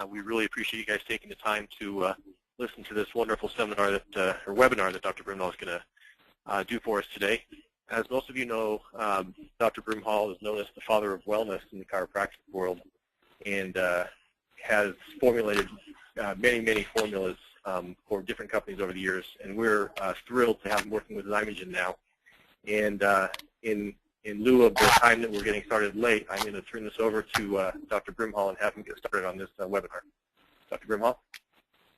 We really appreciate you guys taking the time to listen to this wonderful seminar that, or webinar that Dr. Brimhall is going to do for us today. As most of you know, Dr. Brimhall is known as the father of wellness in the chiropractic world, and has formulated many formulas for different companies over the years. And we're thrilled to have him working with Zymogen now. And in lieu of the time that we're getting started late, I'm going to turn this over to Dr. Brimhall and have him get started on this webinar. Dr. Brimhall?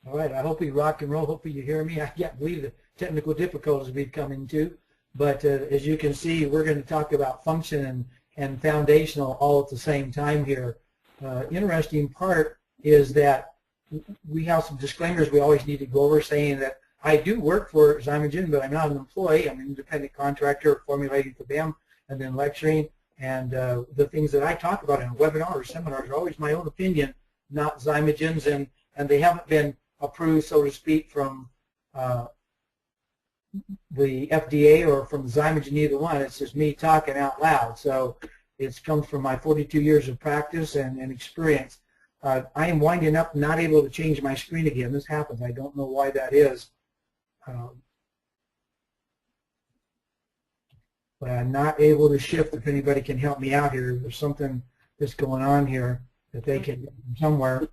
All right, I hope we rock and roll. Hopefully you hear me. I can't believe the technical difficulties we've come into. But as you can see, we're going to talk about function and foundational all at the same time here. Interesting part is that we have some disclaimers we always need to go over, saying that I do work for Zymogen, but I'm not an employee. I'm an independent contractor formulating for them and then lecturing. And the things that I talk about in a webinar or seminars are always my own opinion, not Zymogen's, and they haven't been approved, so to speak, from the FDA or from Zymogen, either one. It's just me talking out loud. So it comes from my 42 years of practice and experience. I am winding up, not able to change my screen again. This happens. I don't know why that is. But I'm not able to shift. If anybody can help me out here, there's something that's going on here that they can get from somewhere,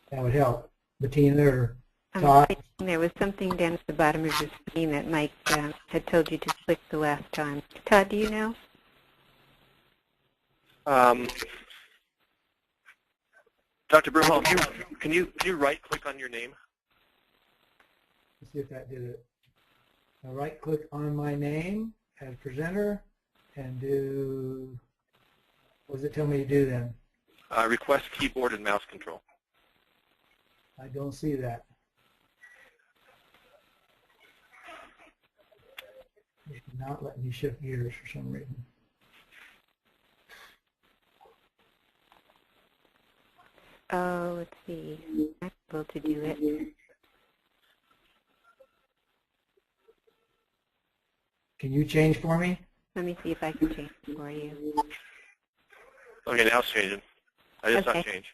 that would help. Bettina or Todd? There was something down at the bottom of your screen that Mike had told you to click the last time. Todd, do you know? Dr. Brimhall, can you right-click on your name? Let's see if that did it. I'll right-click on my name as presenter and do, what does it tell me to do then? Request keyboard and mouse control. I don't see that. It's not letting me shift gears for some reason. Oh, let's see. I'm able to do it. Can you change for me? Let me see if I can change it for you. Okay, now it's changing. I just not change.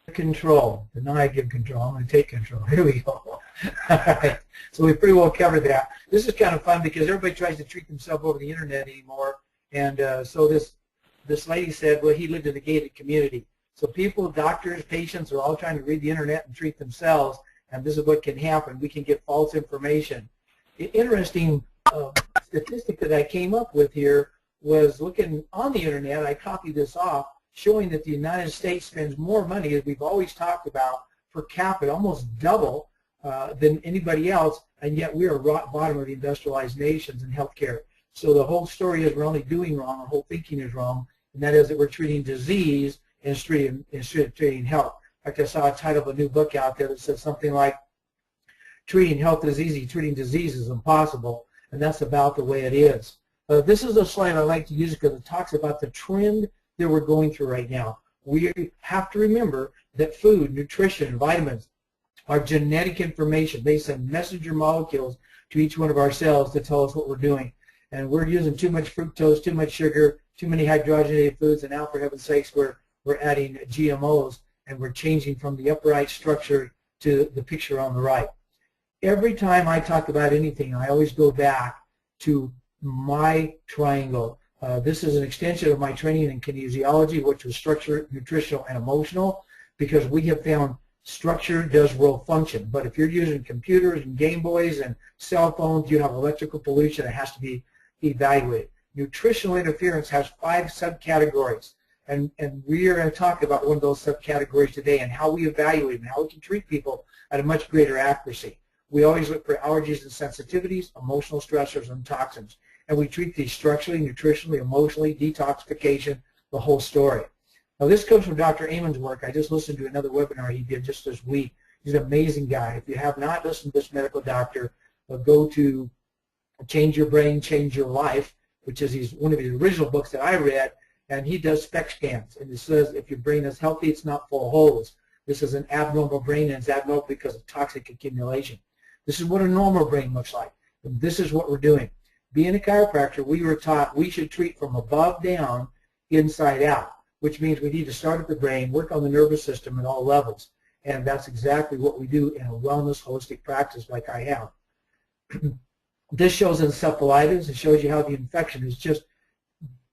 Control. And now I give control. I'm going to take control. Here we go. All right. So we pretty well covered that. This is kind of fun because everybody tries to treat themselves over the internet anymore. And so this lady said, well, he lived in a gated community. So people, doctors, patients are all trying to read the internet and treat themselves. And this is what can happen. We can get false information. Interesting statistic that I came up with here was looking on the internet. I copied this off, showing that the United States spends more money, as we've always talked about, per capita, almost double than anybody else, and yet we are rock bottom of the industrialized nations in healthcare. So the whole story is we're only doing wrong, our whole thinking is wrong, and that is that we're treating disease instead of treating health. In fact, I saw a title of a new book out there that says something like, treating health is easy, treating disease is impossible, and that's about the way it is. This is a slide I like to use because it talks about the trend that we're going through right now. We have to remember that food, nutrition, vitamins are genetic information. They send messenger molecules to each one of our cells to tell us what we're doing. And we're using too much fructose, too much sugar, too many hydrogenated foods, and now, for heaven's sakes, we're adding GMOs, and we're changing from the upright structure to the picture on the right. Every time I talk about anything, I always go back to my triangle. This is an extension of my training in kinesiology, which was structure, nutritional, and emotional, because we have found structure does world function. But if you're using computers and Game Boys and cell phones, you have electrical pollution that has to be evaluated. Nutritional interference has 5 subcategories, and we are going to talk about one of those subcategories today and how we evaluate them, how we can treat people at a much greater accuracy. We always look for allergies and sensitivities, emotional stressors, and toxins. And we treat these structurally, nutritionally, emotionally, detoxification, the whole story. Now, this comes from Dr. Amon's work. I just listened to another webinar he did just this week. He's an amazing guy. If you have not listened to this medical doctor, go to Change Your Brain, Change Your Life, which is one of his original books that I read, and he does SPECT scans. And it says if your brain is healthy, it's not full of holes. This is an abnormal brain, and it's abnormal because of toxic accumulation. This is what a normal brain looks like. And this is what we're doing. Being a chiropractor, we were taught we should treat from above down, inside out. which means we need to start at the brain, work on the nervous system at all levels. And that's exactly what we do in a wellness holistic practice like I have. This shows encephalitis. It shows you how the infection is just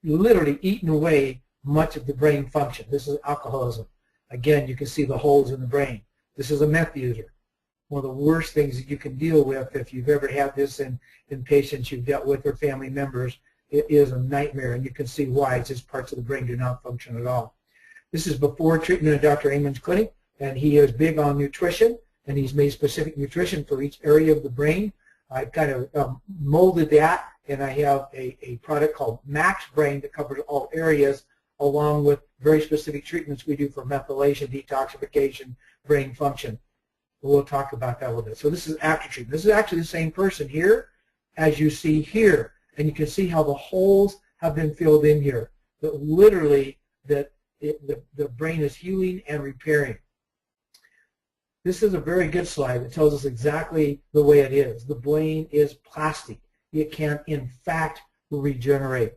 literally eaten away much of the brain function. This is alcoholism. Again, you can see the holes in the brain. This is a meth user. One of the worst things that you can deal with if you've ever had this in patients you've dealt with or family members. It is a nightmare, and you can see why. It's just parts of the brain do not function at all. This is before treatment at Dr. Amen's clinic, and he is big on nutrition, and he's made specific nutrition for each area of the brain. I kind of molded that, and I have a product called Max Brain that covers all areas, along with very specific treatments we do for methylation, detoxification, brain function. We'll talk about that a little bit. So this is after treatment. This is actually the same person here as you see here, and you can see how the holes have been filled in here. But literally, the brain is healing and repairing. This is a very good slide that tells us exactly the way it is. The brain is plastic. It can, in fact, regenerate.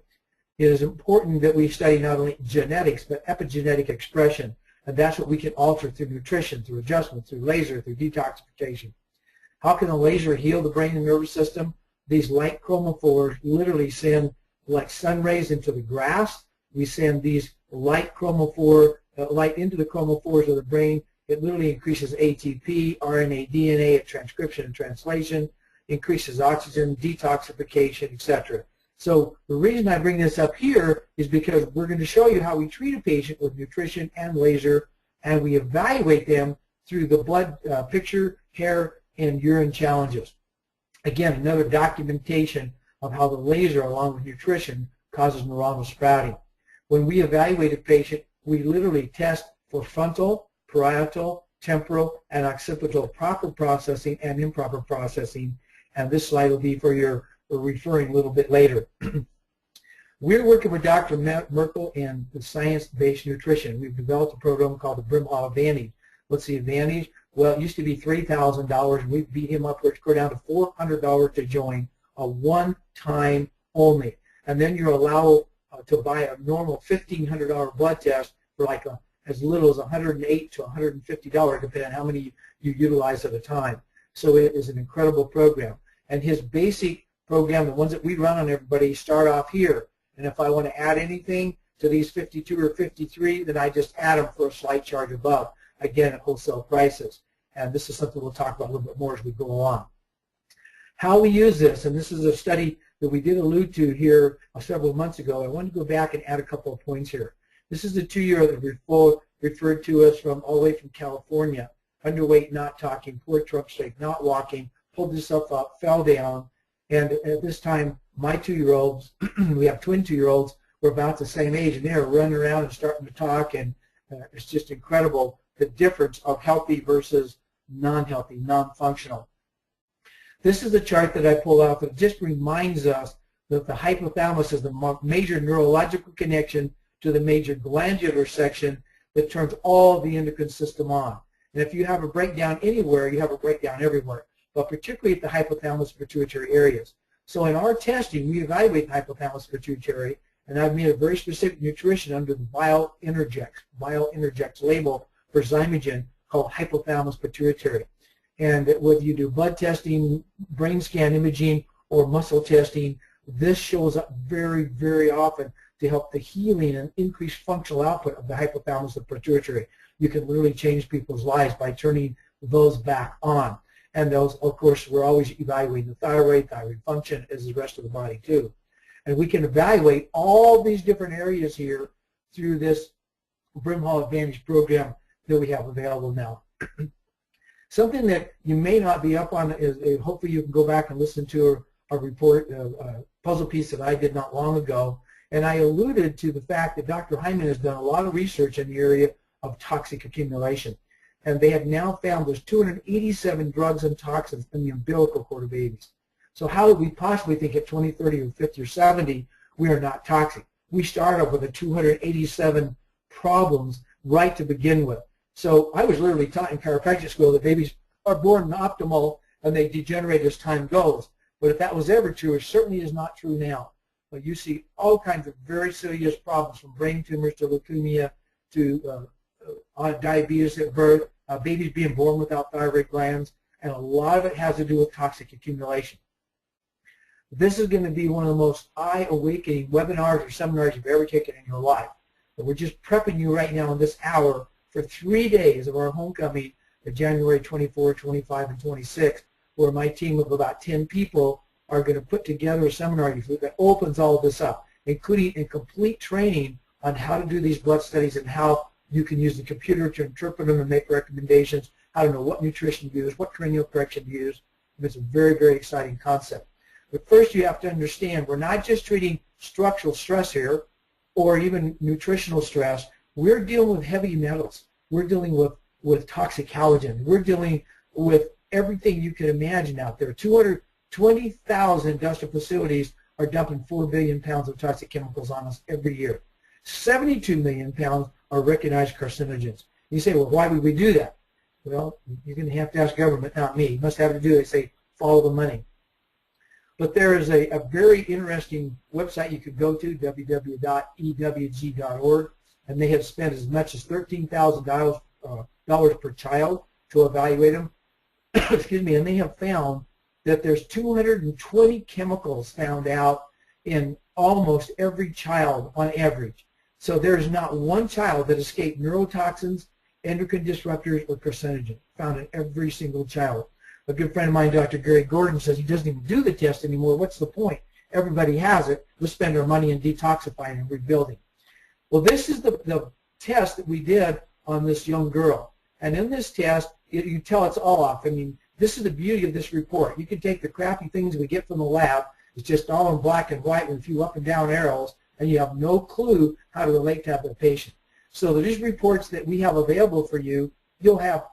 It is important that we study not only genetics, but epigenetic expression. And that's what we can alter through nutrition, through adjustment, through laser, through detoxification. How can a laser heal the brain and nervous system? These light chromophores literally send like sun rays into the grass. We send these light light into the chromophores of the brain. It literally increases ATP, RNA, DNA, transcription and translation, increases oxygen, detoxification, etc. So the reason I bring this up here is because we're going to show you how we treat a patient with nutrition and laser, and we evaluate them through the blood picture, hair, and urine challenges. Again, another documentation of how the laser, along with nutrition, causes neuronal sprouting. When we evaluate a patient, we literally test for frontal, parietal, temporal, and occipital proper processing and improper processing, and this slide will be for your referring a little bit later. We're working with Dr. Merkel in the science-based nutrition. We've developed a program called the BrimhallAdvantage. What's the advantage? Well, it used to be $3,000, and we beat him up, we're down to $400 to join, a one-time only. And then you're allowed to buy a normal $1,500 blood test for like as little as $108 to $150, depending on how many you utilize at a time. So it is an incredible program. And his basic program, the ones that we run on everybody, start off here. And if I want to add anything to these 52 or 53, then I just add them for a slight charge above, again at wholesale prices. And this is something we'll talk about a little bit more as we go along. How we use this, and this is a study that we did allude to here several months ago. I want to go back and add a couple of points here. This is the 2-year-old that referred to us from all the way from California. Underweight, not talking, poor trunk strength, not walking, pulled himself up, fell down. And at this time, my 2-year-olds, we have twin 2-year-olds, were about the same age, and they were running around and starting to talk, and it's just incredible the difference of healthy versus non-healthy, non-functional. This is a chart that I pulled out that just reminds us that the hypothalamus is the major neurological connection to the major glandular section that turns all the endocrine system on. And if you have a breakdown anywhere, you have a breakdown everywhere, but particularly at the hypothalamus pituitary areas. So in our testing, we evaluate the hypothalamus pituitary, and I've made a very specific nutrition under the BioEnergex label for Zymogen called hypothalamus pituitary. And whether you do blood testing, brain scan imaging, or muscle testing, this shows up very, very often to help the healing and increased functional output of the hypothalamus and pituitary. You can literally change people's lives by turning those back on. And those, of course, we're always evaluating the thyroid function, as the rest of the body too. And we can evaluate all these different areas here through this BrimhallAdvantage program that we have available now. Something that you may not be up on is hopefully you can go back and listen to a report, a puzzle piece that I did not long ago. And I alluded to the fact that Dr. Hyman has done a lot of research in the area of toxic accumulation. And they have now found there's 287 drugs and toxins in the umbilical cord of babies. So how would we possibly think at 20, 30, or 50, or 70 we are not toxic? We start off with a 287 problems right to begin with. So I was literally taught in chiropractic school that babies are born optimal and they degenerate as time goes. But if that was ever true, it certainly is not true now. you see all kinds of very serious problems, from brain tumors to leukemia to diabetes at birth, babies being born without thyroid glands, and a lot of it has to do with toxic accumulation. This is going to be one of the most eye-awakening webinars or seminars you've ever taken in your life. But we're just prepping you right now in this hour for 3 days of our homecoming of January 24, 25, and 26, where my team of about 10 people are going to put together a seminar that opens all of this up, including a complete training on how to do these blood studies and how you can use the computer to interpret them and make recommendations, how to know what nutrition to use, what cranial correction to use. And it's a very, very exciting concept. But first you have to understand, we're not just treating structural stress here or even nutritional stress. We're dealing with heavy metals. We're dealing with toxic halogens. We're dealing with everything you can imagine out there. 220,000 industrial facilities are dumping 4 billion pounds of toxic chemicals on us every year. 72 million pounds are recognized carcinogens. You say, well, why would we do that? Well, you're going to have to ask government, not me. You must have to do it. They say, follow the money. But there is a very interesting website you could go to, www.ewg.org, and they have spent as much as $13,000 per child to evaluate them. Excuse me, and they have found that there's 220 chemicals found out in almost every child on average. So there's not one child that escaped neurotoxins, endocrine disruptors, or carcinogens, found in every single child. A good friend of mine, Dr. Gary Gordon, says he doesn't even do the test anymore. What's the point? Everybody has it. Let's spend our money in detoxifying and rebuilding. Well, this is the test that we did on this young girl. And in this test, you can tell it's all off. I mean, this is the beauty of this report. You can take the crappy things we get from the lab. It's just all in black and white with a few up and down arrows, and you have no clue how to relate to the patient. So these reports that we have available for you, you'll have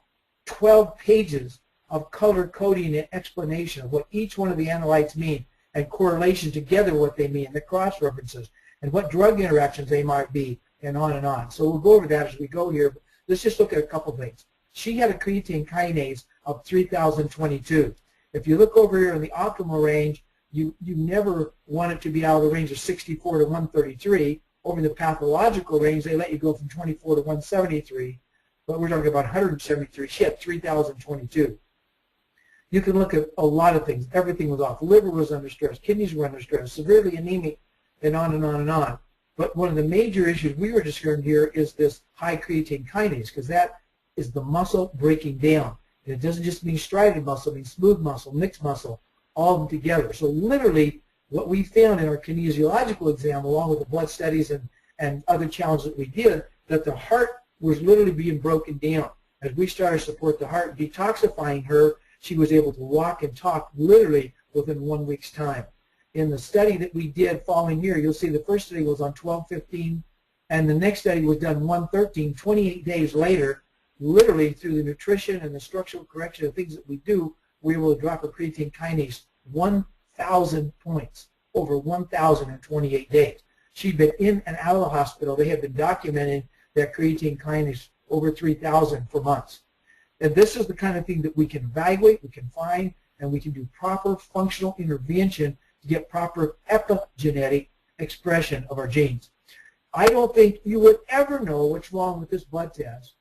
12 pages of color coding and explanation of what each one of the analytes mean and correlation together what they mean, the cross references, and what drug interactions they might be, and on and on. So we'll go over that as we go here. But let's just look at a couple things. She had a creatine kinase of 3,022. If you look over here in the optimal range, you never want it to be out of the range of 64 to 133. Over the pathological range, they let you go from 24 to 173, but we're talking about 173. She had 3,022. You can look at a lot of things. Everything was off. Liver was under stress. Kidneys were under stress. Severely anemic, and on and on and on. But one of the major issues we were discussing here is this high creatine kinase, because that is the muscle breaking down. And it doesn't just mean striated muscle, it means smooth muscle, mixed muscle, all of them together. So literally what we found in our kinesiological exam, along with the blood studies and other challenges that we did, that the heart was literally being broken down. As we started to support the heart, detoxifying her, she was able to walk and talk literally within 1 week's time. In the study that we did following here, you'll see the first study was on 12/15, and the next study was done 1/13, 28 days later. Literally through the nutrition and the structural correction of things that we do, we were able to drop her creatine kinase 1,000 points, over 1,000 in 28 days. She'd been in and out of the hospital. They had been documenting that creatine kinase over 3,000 for months. And this is the kind of thing that we can evaluate, we can find, and we can do proper functional intervention to get proper epigenetic expression of our genes. I don't think you would ever know what's wrong with this blood test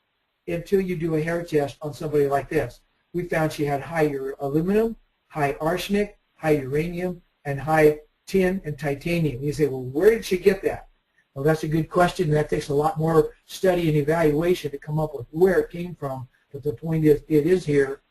until you do a hair test on somebody like this. We found she had high aluminum, high arsenic, high uranium, and high tin and titanium. You say, well, where did she get that? Well, that's a good question. That takes a lot more study and evaluation to come up with where it came from. But the point is, it is here,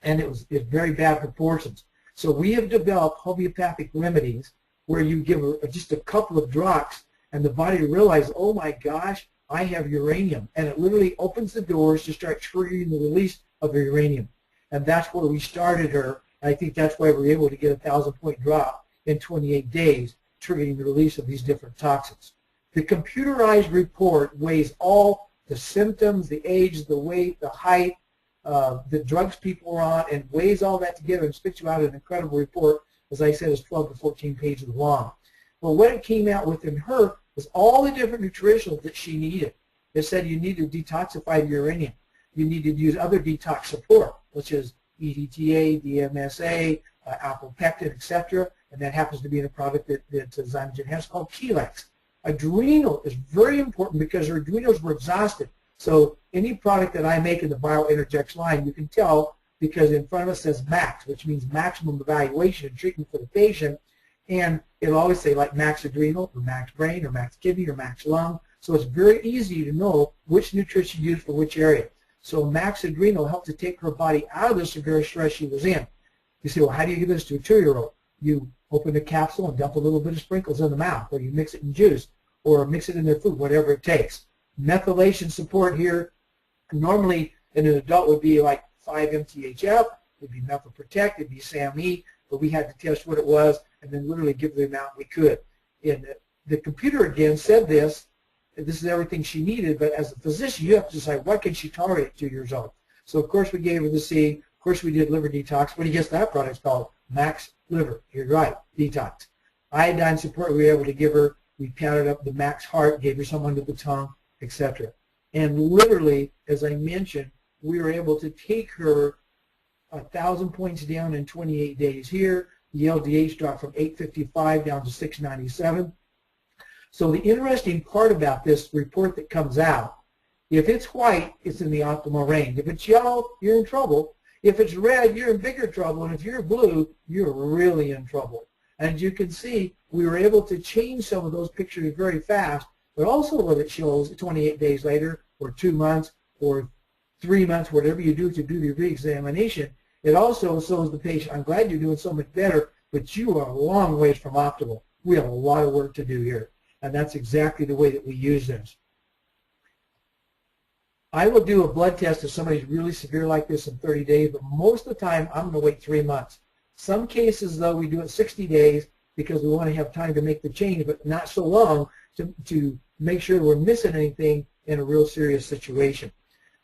and it's very bad proportions. So we have developed homeopathic remedies where you give her just a couple of drops, and the body realizes, oh my gosh, I have uranium, and it literally opens the doors to start triggering the release of uranium. And that's where we started her. I think that's why we were able to get a 1,000-point drop in 28 days, triggering the release of these different toxins. The computerized report weighs all the symptoms, the age, the weight, the height, the drugs people are on, and weighs all that together and spits you out an incredible report. As I said, it's 12 to 14 pages long. Well, what it came out with in her was all the different nutritionals that she needed. It said you need to detoxify the uranium. You need to use other detox support, which is EDTA, DMSA, apopectin, etc. and that happens to be in a product that Zymogen has called Chelax. Adrenal is very important because her adrenals were exhausted. So any product that I make in the BioInterjects line, you can tell because in front of it says max, which means maximum evaluation and treatment for the patient. And it'll always say like max adrenal or max brain or max kidney or max lung. So it's very easy to know which nutrition used for which area. So max adrenal helped to take her body out of the severe stress she was in. You say, well, how do you give this to a 2-year-old? You open a capsule and dump a little bit of sprinkles in the mouth, or you mix it in juice, or mix it in their food, whatever it takes. Methylation support here, normally in an adult would be like 5-MTHF, would be methyl-protect, it'd be SAMe, but we had to test what it was and then literally give the amount we could. And the computer again said this is everything she needed, but as a physician you have to decide what can she tolerate at 2 years old. So of course we gave her the C, of course we did liver detox. What do you guess that product's called? Max Liver, you're right, detox. Iodine support we were able to give her, we patted up the Max Heart, gave her some under the tongue, etc. And literally, as I mentioned, we were able to take her 1,000 points down in 28 days here. The LDH dropped from 855 down to 697. So the interesting part about this report that comes out, if it's white, it's in the optimal range. If it's yellow, you're in trouble. If it's red, you're in bigger trouble. And if you're blue, you're really in trouble. And you can see, we were able to change some of those pictures very fast, but also what it shows 28 days later, or 2 months, or 3 months, whatever you do to do the re-examination, it also shows the patient, I'm glad you're doing so much better, but you are a long ways from optimal. We have a lot of work to do here. And that's exactly the way that we use this. I will do a blood test if somebody's really severe like this in 30 days, but most of the time I'm going to wait 3 months. Some cases, though, we do it 60 days because we want to have time to make the change, but not so long to make sure we're missing anything in a real serious situation.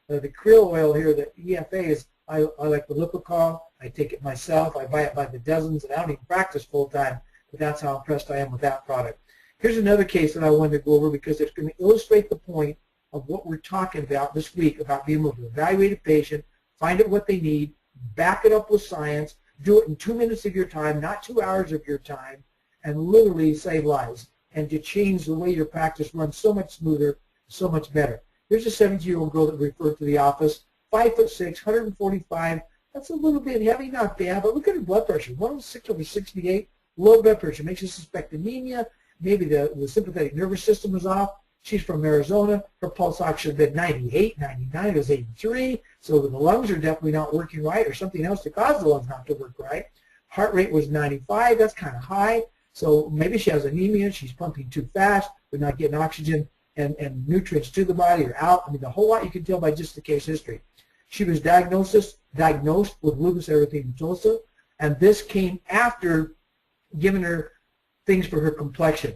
The krill oil here, the EFA, is I like the Lipocol. I take it myself. I buy it by the dozens, and I don't even practice full-time, but that's how impressed I am with that product. Here's another case that I wanted to go over because it's going to illustrate the point of what we're talking about this week about being able to evaluate a patient, find out what they need, back it up with science, do it in 2 minutes of your time, not 2 hours of your time, and literally save lives, and to change the way your practice runs so much smoother, so much better. Here's a 17-year-old girl that referred to the office, 5'6", 145. That's a little bit heavy, not bad, but look at her blood pressure, 106/68, low blood pressure, makes you suspect anemia. Maybe the sympathetic nervous system was off. She's from Arizona. Her pulse ox should have been 98, 99. It was 83. So the lungs are definitely not working right, or something else to cause the lungs not to work right. Heart rate was 95. That's kind of high. So maybe she has anemia. She's pumping too fast. We're not getting oxygen and nutrients to the body or out. I mean, the whole lot you can tell by just the case history. She was diagnosed with lupus erythematosus, and this came after giving her things for her complexion.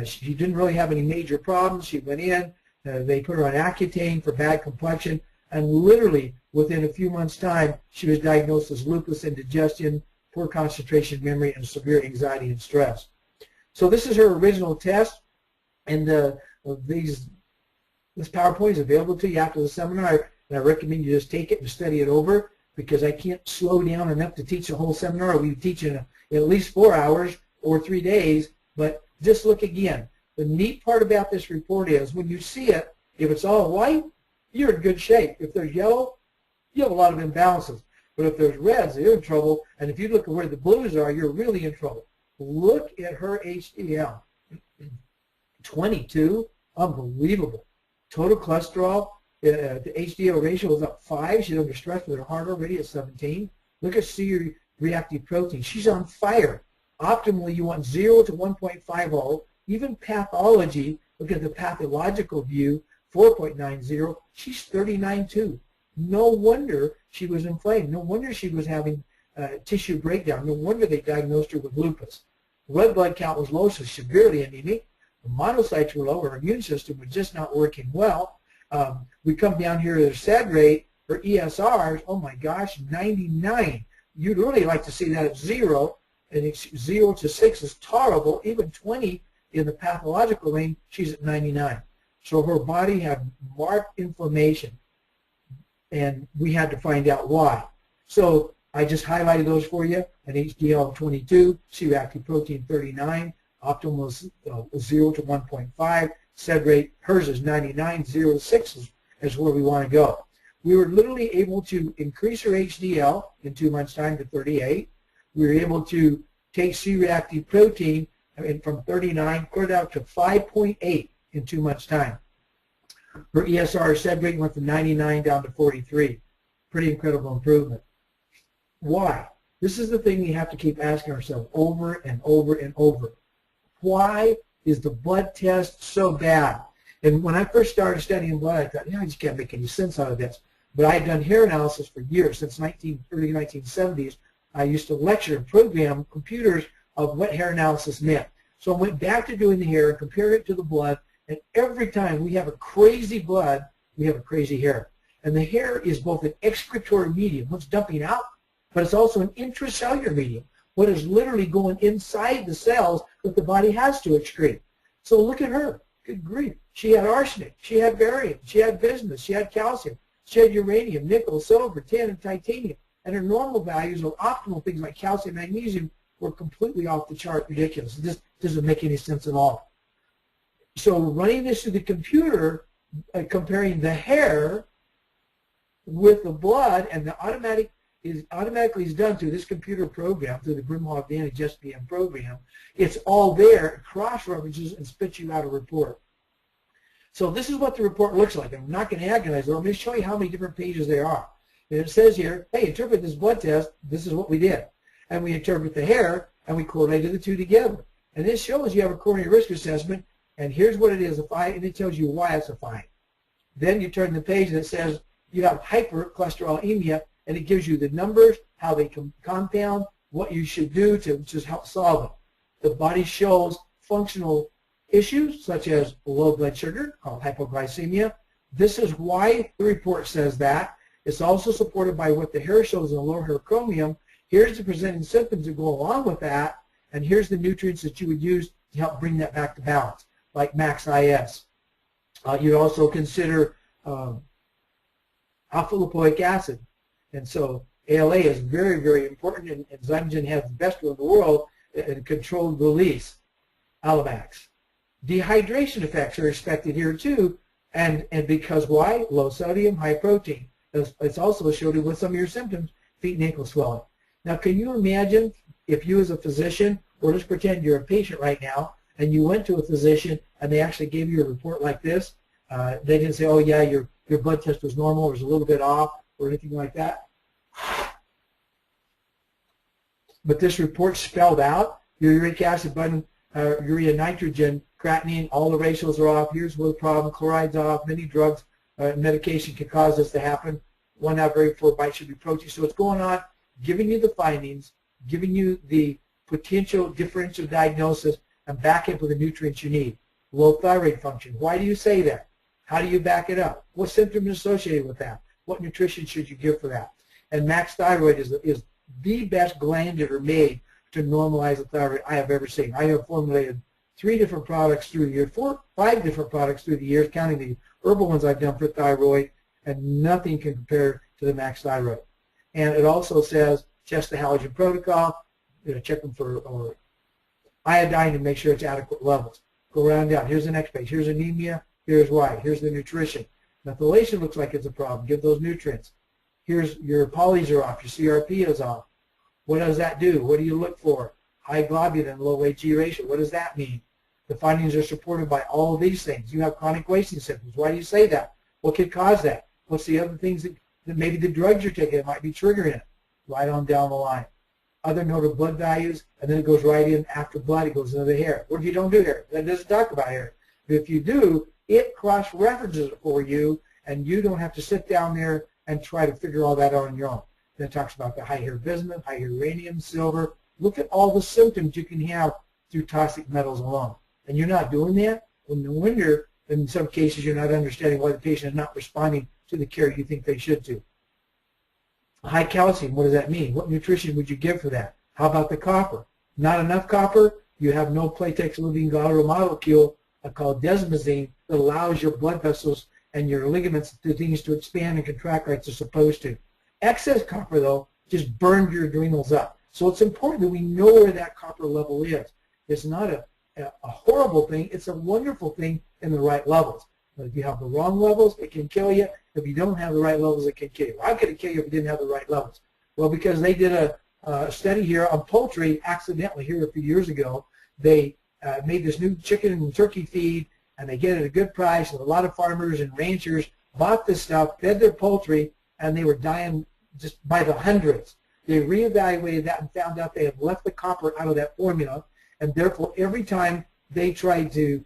She didn't really have any major problems. She went in, they put her on Accutane for bad complexion, and literally within a few months' time, she was diagnosed as lupus, indigestion, poor concentration, memory, and severe anxiety and stress. So this is her original test, and this PowerPoint is available to you after the seminar, and I recommend you just take it and study it over, because I can't slow down enough to teach the whole seminar. We teach in at least 4 hours or 3 days, but just look again. The neat part about this report is when you see it, if it's all white, you're in good shape. If there's yellow, you have a lot of imbalances. But if there's reds, you're in trouble. And if you look at where the blues are, you're really in trouble. Look at her HDL. 22, unbelievable. Total cholesterol, the HDL ratio was up 5. She's under stress with her heart already at 17. Look at C-reactive protein. She's on fire. Optimally, you want 0 to 1.50. Even pathology, look at the pathological view, 4.90. She's 39.2. No wonder she was inflamed. No wonder she was having tissue breakdown. No wonder they diagnosed her with lupus. Red blood count was low, so severely anemic. The monocytes were low. Her immune system was just not working well. We come down here to the SAD rate. Her ESRs, oh my gosh, 99. You'd really like to see that at 0. And 0 to 6 is tolerable. Even 20 in the pathological range, she's at 99. So her body had marked inflammation, and we had to find out why. So I just highlighted those for you. An HDL of 22, C-reactive protein 39, optimal is 0 to 1.5, SED rate, hers is 99, 0 to 6 is where we want to go. We were literally able to increase her HDL in 2 months' time to 38. We were able to take C-reactive protein and from 39, put it out to 5.8 in 2 months' time. Her ESR SED rate went from 99 down to 43. Pretty incredible improvement. Why? This is the thing we have to keep asking ourselves over and over and over. Why is the blood test so bad? And when I first started studying blood, I thought, I just can't make any sense out of this. But I had done hair analysis for years, since early 1970s. I used to lecture and program computers of what hair analysis meant. So I went back to doing the hair and compared it to the blood, and every time we have a crazy blood, we have a crazy hair. And the hair is both an excretory medium, what's dumping out, but it's also an intracellular medium, what is literally going inside the cells that the body has to excrete. So look at her. Good grief. She had arsenic, she had barium, she had bismuth, she had calcium, she had uranium, nickel, silver, tin, and titanium. And her normal values or optimal things like calcium, magnesium were completely off the chart, ridiculous. This doesn't make any sense at all. So running this through the computer, comparing the hair with the blood, and the automatically is done through this computer program, through the BrimhallAdvantage SBN program. It's all there, it cross-references, and spits you out a report. So this is what the report looks like. I'm not going to agonize it. I'm going to show you how many different pages there are. And it says here, hey, interpret this blood test. This is what we did. And we interpret the hair, and we correlated the two together. And this shows you have a coronary risk assessment, and here's what it is, and it tells you why it's a fine. Then you turn the page, and it says you have hypercholesterolemia, and it gives you the numbers, how they compound, what you should do to just help solve them. The body shows functional issues such as low blood sugar, called hypoglycemia. This is why the report says that. It's also supported by what the hair shows in the low hair chromium. Here's the presenting symptoms that go along with that, and here's the nutrients that you would use to help bring that back to balance, like max IS. You'd also consider alpha-lipoic acid. And so ALA is very, very important, and Zymogen has the best one in the world in controlled release, Alamax. Dehydration effects are expected here too, and because why? Low sodium, high protein. It's also associated with some of your symptoms, feet and ankle swelling. Now, can you imagine if you as a physician, or let's pretend you're a patient right now, and you went to a physician and they actually gave you a report like this? They didn't say, oh yeah, your blood test was normal, or was a little bit off, or anything like that. But this report spelled out your uric acid, urea nitrogen, creatinine, all the ratios are off. Here's where the problem, chloride's off, many drugs, medication can cause this to happen. 1 out of every 4 bites should be protein. So it's going on, giving you the findings, giving you the potential differential diagnosis, and back up with the nutrients you need. Low thyroid function. Why do you say that? How do you back it up? What symptoms are associated with that? What nutrition should you give for that? And max thyroid is the best gland that are made to normalize the thyroid I have ever seen. I have formulated 3 different products through the year, 5 different products through the years, counting the herbal ones I've done for thyroid, and nothing can compare to the max thyroid. And it also says test the halogen protocol, check them for iodine and make sure it's adequate levels. Go around down. Here's the next page. Here's anemia. Here's why. Here's the nutrition. Methylation looks like it's a problem. Give those nutrients. Here's your polys are off. Your CRP is off. What does that do? What do you look for? High globulin, low AG ratio. What does that mean? The findings are supported by all of these things. You have chronic wasting symptoms. Why do you say that? What could cause that? What's the other things that maybe the drugs you're taking that might be triggering it? Right on down the line. Other noted blood values, and then it goes right in after blood. It goes into the hair. What if you don't do hair? That doesn't talk about hair. But if you do, it cross-references it for you, and you don't have to sit down there and try to figure all that out on your own. Then it talks about the high hair bismuth, high hair uranium, silver. Look at all the symptoms you can have through toxic metals alone. And you're not doing that? Well, no wonder, in some cases, you're not understanding why the patient is not responding to the care you think they should do. High calcium, what does that mean? What nutrition would you give for that? How about the copper? Not enough copper? You have no Playtex living gauter molecule called desmosine that allows your blood vessels and your ligaments, the things to expand and contract like they're supposed to. Excess copper, though, just burned your adrenals up. So it's important that we know where that copper level is. It's not a horrible thing. It's a wonderful thing in the right levels. But if you have the wrong levels, it can kill you. If you don't have the right levels, it can kill you. How could it kill you if you didn't have the right levels? Well, because they did a study here on poultry accidentally here a few years ago. They made this new chicken and turkey feed, and they get it at a good price, and a lot of farmers and ranchers bought this stuff, fed their poultry, and they were dying just by the hundreds. They reevaluated that and found out they had left the copper out of that formula, and therefore every time they tried to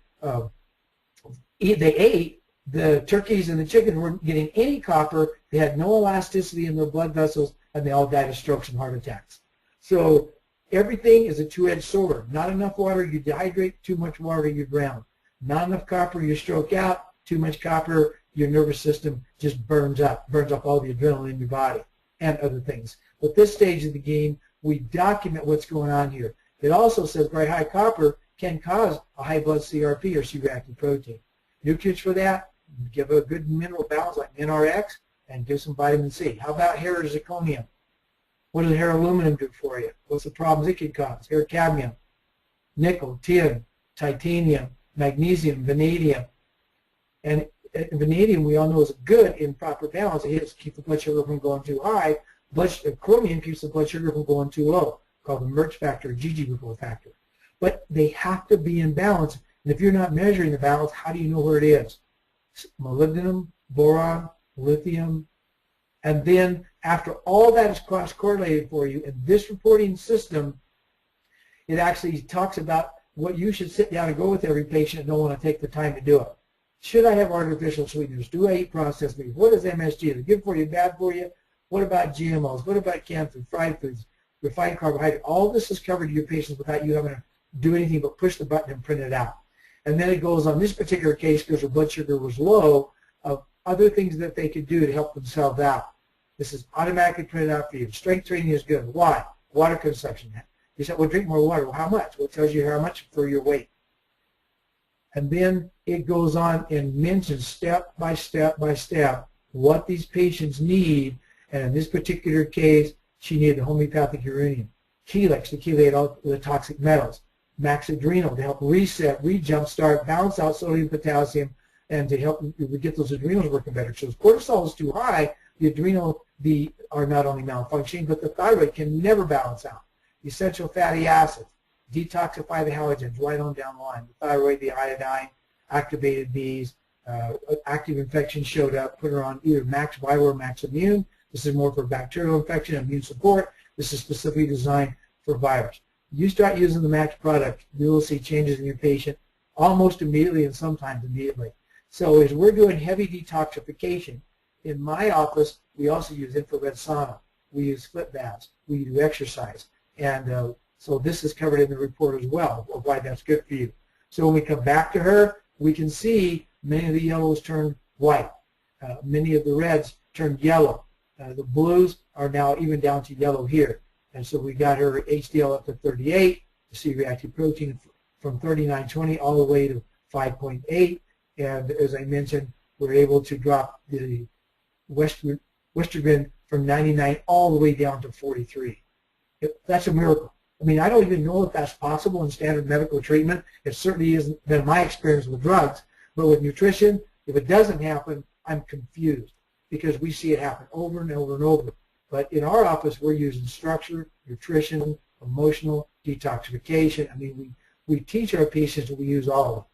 ate, the turkeys and the chickens weren't getting any copper, they had no elasticity in their blood vessels, and they all died of strokes and heart attacks. So everything is a two-edged sword. Not enough water, you dehydrate. Too much water, you drown. Not enough copper, you stroke out. Too much copper, your nervous system just burns up all the adrenaline in your body and other things. But this stage of the game, we document what's going on here. It also says very high copper can cause a high blood CRP or C-reactive protein. Nutrients for that, give a good mineral balance like NRX and give some vitamin C. How about hair zirconium? What does hair aluminum do for you? What's the problems it can cause? Hair cadmium, nickel, tin, titanium, magnesium, vanadium. And vanadium we all know is good in proper balance. It helps keep the blood sugar from going too high. Chromium keeps the blood sugar from going too low, called the Mertz factor, GG factor. But they have to be in balance. And if you're not measuring the balance, how do you know where it is? Molybdenum, boron, lithium. And then after all that is cross-correlated for you in this reporting system, it actually talks about what you should sit down and go with every patient and don't want to take the time to do it. Should I have artificial sweeteners? Do I eat processed meat? What is MSG? Is it good for you, bad for you? What about GMOs? What about canned food, fried foods, refined carbohydrate? All this is covered to your patients without you having to do anything but push the button and print it out. And then it goes on this particular case, because her blood sugar was low, of other things that they could do to help themselves out. This is automatically printed out for you. Strength training is good. Why? Water consumption. You said, well, drink more water. Well, how much? Well, it tells you how much for your weight. And then it goes on and mentions step by step by step what these patients need. And in this particular case, she needed the homeopathic uranium. Helix to chelate all the toxic metals. Max Adrenal to help reset, re-jumpstart, balance out sodium, potassium, and to help get those adrenals working better. So if cortisol is too high, the adrenal are not only malfunctioning, but the thyroid can never balance out. Essential fatty acids, detoxify the halogens right on down the line. The thyroid, the iodine, activated Bs, active infection showed up, put her on either max viral or max immune. This is more for bacterial infection, immune support. This is specifically designed for virus. You start using the max product, you will see changes in your patient almost immediately and sometimes immediately. So as we're doing heavy detoxification, in my office, we also use infrared sauna. We use foot baths. We do exercise. And so this is covered in the report as well of why that's good for you. So when we come back to her, we can see many of the yellows turn white. Many of the reds turn yellow. The blues are now even down to yellow here. And so we got her HDL up to 38, the C-reactive protein from 3920 all the way to 5.8. And as I mentioned, we're able to drop the Westergren from 99 all the way down to 43. That's a miracle. I mean, I don't even know if that's possible in standard medical treatment. It certainly isn't been my experience with drugs. But with nutrition, if it doesn't happen, I'm confused because we see it happen over and over and over. But in our office, we're using structure, nutrition, emotional, detoxification. I mean, we teach our patients and we use all of them.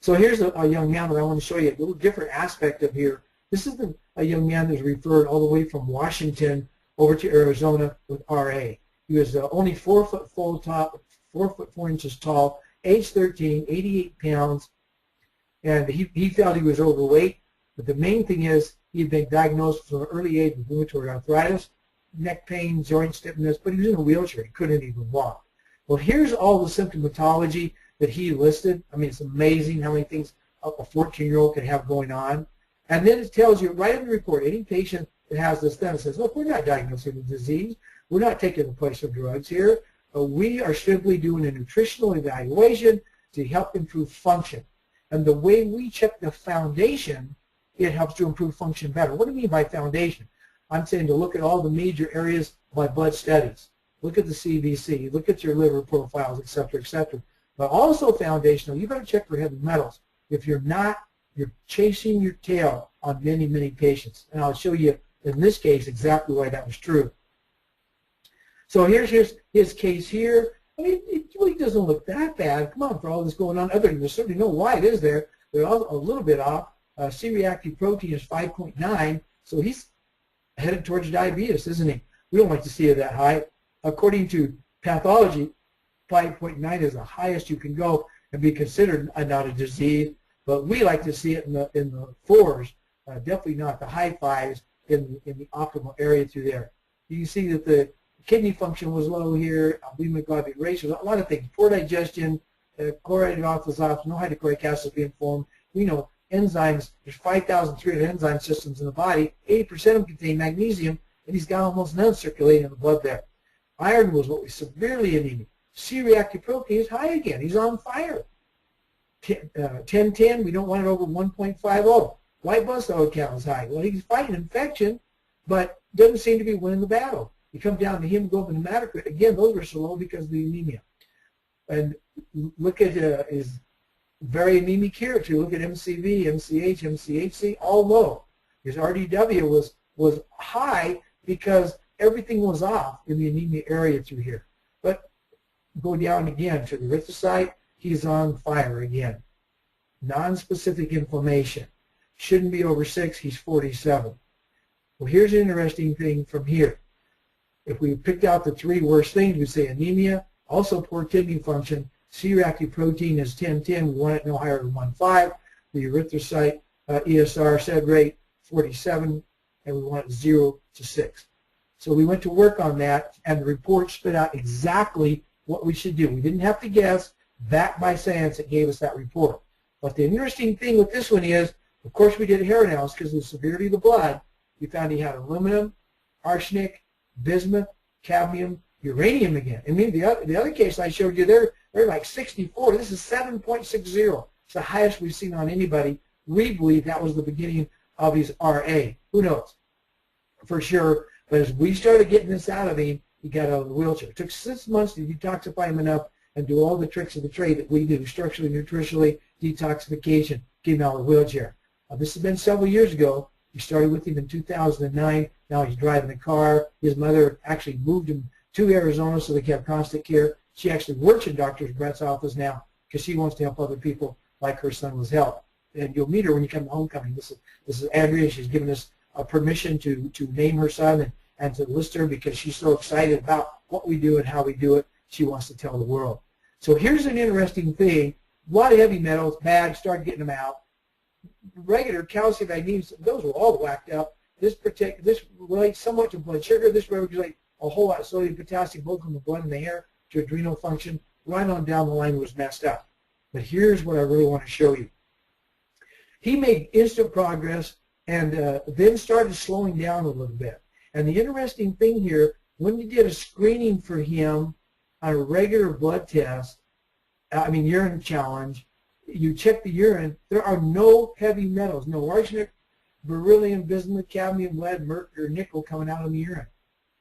So here's a young man that I want to show you a little different aspect of here. This is a young man that's referred all the way from Washington over to Arizona with RA. He was only 4 foot 4 inches tall, age 13, 88 pounds, and he felt he was overweight. But the main thing is he had been diagnosed from an early age with rheumatoid arthritis, neck pain, joint stiffness, but he was in a wheelchair. He couldn't even walk. Well, here's all the symptomatology that he listed. I mean, it's amazing how many things a 14-year-old can have going on. And then it tells you right in the report, any patient that has this then says, look, we're not diagnosing the disease. We're not taking the place of drugs here. We are simply doing a nutritional evaluation to help improve function. And the way we check the foundation, it helps to improve function better. What do you mean by foundation? I'm saying to look at all the major areas by blood studies. Look at the CBC, look at your liver profiles, et cetera, et cetera. But also foundational, you better check for heavy metals. If you're not, you're chasing your tail on many, many patients. And I'll show you in this case exactly why that was true. So here's his case here. I mean, it really doesn't look that bad. Come on, for all this going on, other than there's certainly no why it is there. They're all a little bit off. C-reactive protein is 5.9, so he's headed towards diabetes, isn't he? We don't like to see it that high. According to pathology, 5.9 is the highest you can go and be considered not a disease, but we like to see it in the 4s, definitely not the high 5s in the optimal area through there. You can see that the kidney function was low here, albumin-globulin ratio, a lot of things, poor digestion, chloride oxalops, no hydrochloric acid being formed. We know enzymes, there's 5,300 enzyme systems in the body, 80% of them contain magnesium, and he's got almost none circulating in the blood there. Iron was what was severely anemic. C-reactive protein is high again. He's on fire. 1010, we don't want it over 1.50. White blood cell count is high. Well, he's fighting infection, but doesn't seem to be winning the battle. You come down to hemoglobin hematocrit, again, those were so low because of the anemia. And look at his very anemic here, too. Look at MCV, MCH, MCHC, all low. His RDW was high because everything was off in the anemia area through here. But go down again to the erythrocyte, he's on fire again. Non-specific inflammation. Shouldn't be over 6, he's 47. Well, here's an interesting thing from here. If we picked out the 3 worst things, we'd say anemia, also poor kidney function, C-reactive protein is 1010, we want it no higher than 1.5. The erythrocyte ESR SED rate 47, and we want it 0 to 6. So we went to work on that, and the report spit out exactly what we should do. We didn't have to guess. Backed by science, it gave us that report. But the interesting thing with this one is, of course, we did a hair analysis because of the severity of the blood. We found he had aluminum, arsenic, bismuth, cadmium, uranium again. I mean, the other case I showed you, they're like 64. This is 7.60. It's the highest we've seen on anybody. We believe that was the beginning of his RA. Who knows? For sure. But as we started getting this out of him, he got out of the wheelchair. It took 6 months to detoxify him enough and do all the tricks of the trade that we do, structurally, nutritionally, detoxification, get him out of the wheelchair. This has been several years ago. We started with him in 2009. Now he's driving a car. His mother actually moved him to Arizona so they could have constant care. She actually works in Dr. Brett's office now because she wants to help other people like her son was helped. And you'll meet her when you come to homecoming. This is Andrea. She's given us permission to name her son and to list her because she's so excited about what we do and how we do it. She wants to tell the world. So here's an interesting thing. A lot of heavy metals, bad, start getting them out. Regular calcium, magnesium, those were all whacked up. This relates somewhat to blood sugar. This regulates a whole lot of sodium, potassium, both from the blood and the hair to adrenal function. Right on down the line was messed up. But here's what I really want to show you. He made instant progress and then started slowing down a little bit. And the interesting thing here, when you did a screening for him on a regular blood test, urine challenge, you check the urine, there are no heavy metals, no arsenic, beryllium, bismuth, cadmium, lead, mercury, or nickel coming out of the urine.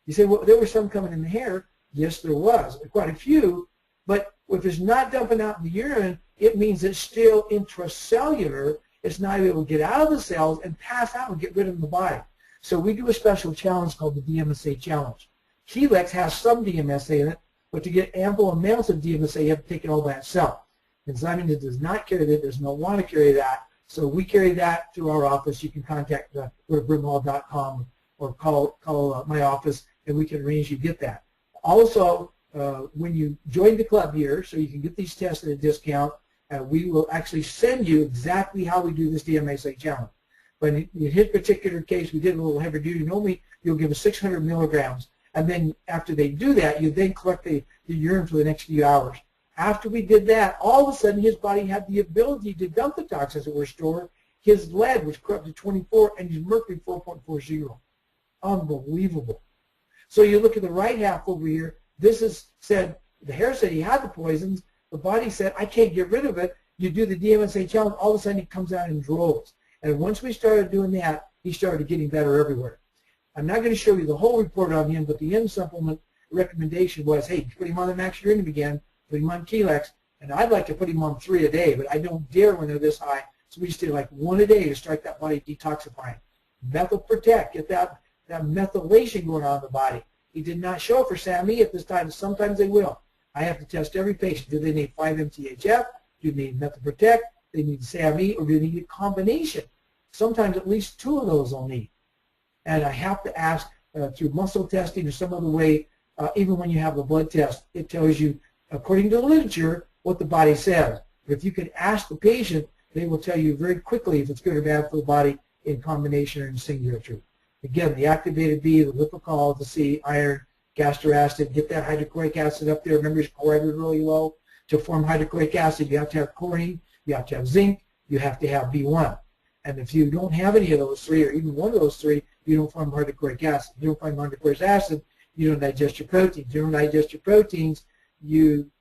You say, well, there were some coming in the hair. Yes, there was, quite a few. But if it's not dumping out in the urine, it means it's still intracellular. It's not able to get out of the cells and pass out and get rid of in the body. So we do a special challenge called the DMSA challenge. Helix has some DMSA in it, but to get ample amounts of DMSA, you have to take it all by itself. Enzyming does not carry that, does not want to carry that, so we carry that through our office. You can contact go to Brimhall.com or call my office, and we can arrange you to get that. Also, when you join the club here, so you can get these tests at a discount, we will actually send you exactly how we do this DMSA challenge. But in his particular case, we did a little heavy duty. Normally, you'll give us 600 milligrams, and then after they do that, you then collect the urine for the next few hours. After we did that, all of a sudden his body had the ability to dump the toxins that were stored. His lead was corrupted to 24 and his mercury 4.40. Unbelievable. So you look at the right half over here. This is said, the hair said he had the poisons. The body said, I can't get rid of it. You do the DMSA challenge, all of a sudden it comes out in droves. And once we started doing that, he started getting better everywhere. I'm not going to show you the whole report on him, but the end supplement recommendation was, hey, put him on the maxiderinum again, put him on Chelax, and I'd like to put him on 3 a day, but I don't dare when they're this high, so we just did like 1 a day to start that body detoxifying. Methyl Protect, get that methylation going on in the body. He did not show for SAMe at this time. Sometimes they will. I have to test every patient. Do they need 5-MTHF? Do they need Methyl Protect? Do they need SAMe? Or do they need a combination? Sometimes at least 2 of those they'll need. And I have to ask through muscle testing or some other way, even when you have a blood test, it tells you, according to the literature, what the body says. But if you can ask the patient, they will tell you very quickly if it's good or bad for the body in combination or in singular truth. Again, the activated B, the lipocol, the C, iron, gasteracid, get that hydrochloric acid up there. Remember, his chloride is really low. To form hydrochloric acid, you have to have chlorine, you have to have zinc, you have to have B1. And if you don't have any of those 3, or even one of those 3, you don't form hydrochloric acid. You don't form hydrochloric acid, you don't digest your proteins. You don't digest your proteins, you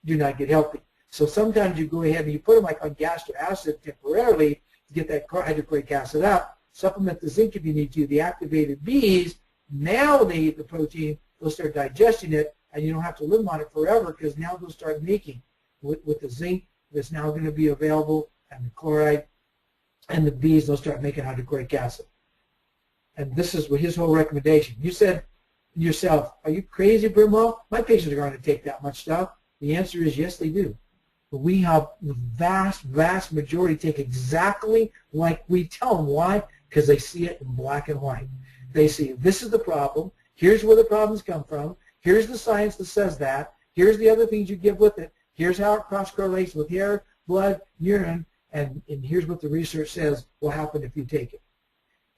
do not get healthy. So sometimes you go ahead and you put them like on gastric acid temporarily to get that hydrochloric acid out. Supplement the zinc if you need to. The activated Bs, now they eat the protein, they'll start digesting it, and you don't have to live on it forever because now they'll start making with the zinc that's now going to be available and the chloride and the Bs, they'll start making hydrochloric acid. And this is his whole recommendation. You said yourself, are you crazy, Brimhall? My patients are going to take that much stuff. The answer is yes, they do. But we have the vast, vast majority take exactly like we tell them. Why? Because they see it in black and white. They see this is the problem. Here's where the problems come from. Here's the science that says that. Here's the other things you give with it. Here's how it cross-correlates with hair, blood, urine, and here's what the research says will happen if you take it.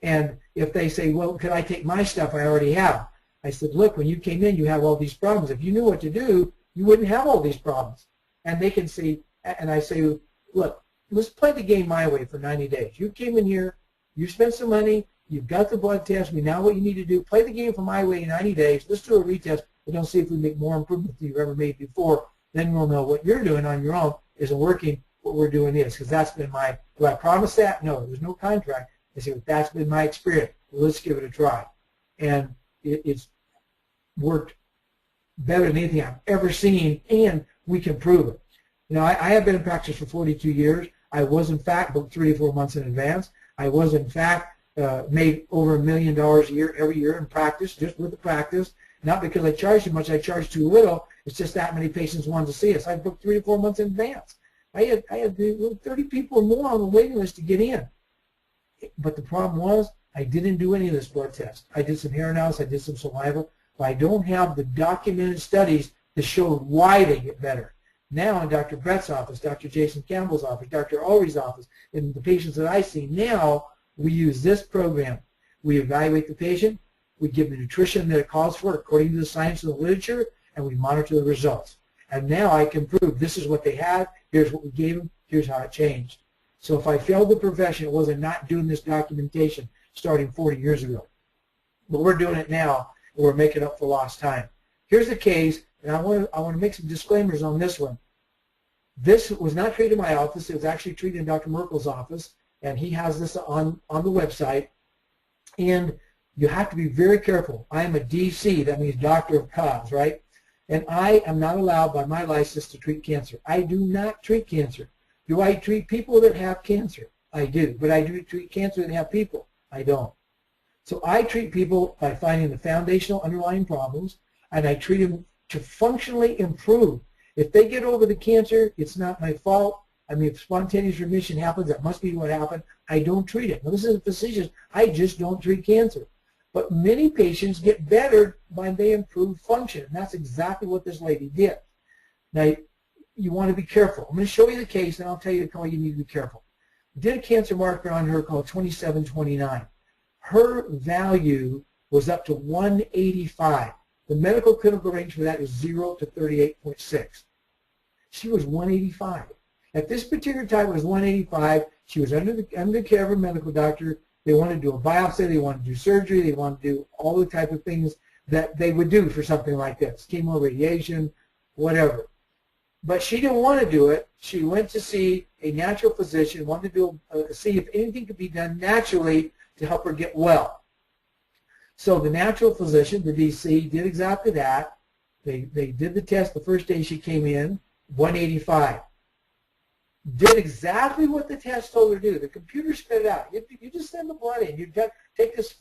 And if they say, well, can I take my stuff I already have? I said, look, when you came in, you have all these problems. If you knew what to do, you wouldn't have all these problems. And they can see, and I say, look, let's play the game my way for 90 days. You came in here, you spent some money, you've got the blood test, we know what you need to do. Play the game for my way in 90 days. Let's do a retest, and don't see if we make more improvement than you've ever made before. Then we'll know what you're doing on your own isn't working, what we're doing is. Because that's been my, do I promise that? No, there's no contract. I say, that's been my experience. Well, let's give it a try. And it's worked better than anything I've ever seen, and we can prove it. You know, I have been in practice for 42 years. I was, in fact, booked 3 to 4 months in advance. I was, in fact, made over $1 million a year every year in practice, just with the practice. Not because I charged too much, I charged too little. It's just that many patients wanted to see us. I booked 3 to 4 months in advance. I had 30 people or more on the waiting list to get in. But the problem was I didn't do any of this blood test. I did some hair analysis, I did some saliva, but I don't have the documented studies that show why they get better. Now in Dr. Brett's office, Dr. Jason Campbell's office, Dr. Ulrich's office, and the patients that I see now, we use this program. We evaluate the patient, we give the nutrition that it calls for according to the science and the literature, and we monitor the results. And now I can prove this is what they had, here's what we gave them, here's how it changed. So if I failed the profession, it wasn't not doing this documentation starting 40 years ago. But we're doing it now, and we're making up for lost time. Here's the case, and I want to make some disclaimers on this one. This was not treated in my office. It was actually treated in Dr. Merkel's office, and he has this on the website. And you have to be very careful. I am a DC, that means Doctor of Cause, right? And I am not allowed by my license to treat cancer. I do not treat cancer. Do I treat people that have cancer? I do. But I do treat cancer that have people. I don't. So I treat people by finding the foundational underlying problems, and I treat them to functionally improve. If they get over the cancer, it's not my fault. I mean, if spontaneous remission happens, that must be what happened. I don't treat it. Now, this is a physician. I just don't treat cancer. But many patients get better when they improve function, and that's exactly what this lady did. Now, you want to be careful. I'm going to show you the case, and I'll tell you how you need to be careful. We did a cancer marker on her called 2729. Her value was up to 185. The medical clinical range for that is 0 to 38.6. She was 185. At this particular time, it was 185. She was under the care of a medical doctor. They wanted to do a biopsy. They wanted to do surgery. They wanted to do all the type of things that they would do for something like this, chemo, radiation, whatever. But she didn't want to do it. She went to see a natural physician, wanted to see if anything could be done naturally to help her get well. So the natural physician, the DC, did exactly that. They did the test the first day she came in, 185. Did exactly what the test told her to do. The computer spit it out. You just send the blood in. You take this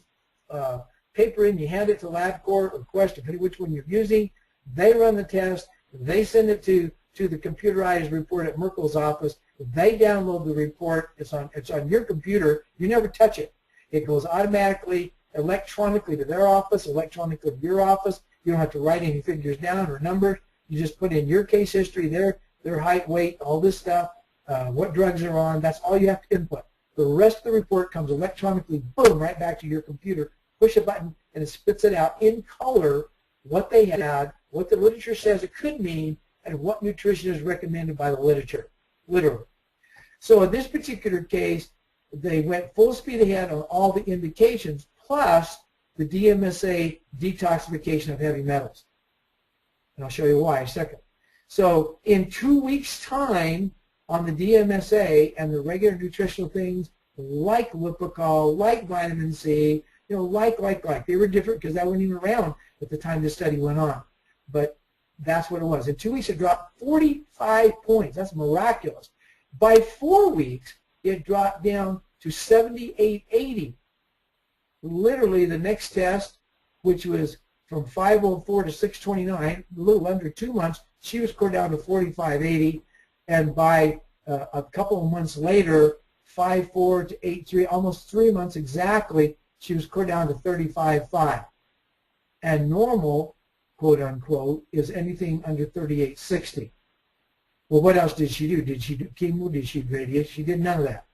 paper in, you hand it to LabCorp or Quest, depending which one you're using. They run the test. They send it to the computerized report at Merkel's office. They download the report. It's on your computer. You never touch it. It goes automatically, electronically to their office, electronically to your office. You don't have to write any figures down or numbers. You just put in your case history, their height, weight, all this stuff, what drugs they're on. That's all you have to input. The rest of the report comes electronically, boom, right back to your computer. Push a button, and it spits it out in color, what they had, what the literature says it could mean, and what nutrition is recommended by the literature, literally. So in this particular case, they went full speed ahead on all the indications, plus the DMSA detoxification of heavy metals. And I'll show you why in a second. So in 2 weeks' time on the DMSA and the regular nutritional things like Lipocol, like vitamin C, like. They were different because that wasn't even around at the time this study went on. But that's what it was. In 2 weeks, it dropped 45 points. That's miraculous. By 4 weeks, it dropped down to 78.80. Literally, the next test, which was from 504 to 629, a little under 2 months, she was scored down to 45.80. And by a couple of months later, 5.4 to 8.3, almost 3 months exactly, she was scored down to 35.5. And normal, quote unquote, is anything under 38.60. Well, what else did she do? Did she do chemo? Did she do radiation? She did none of that.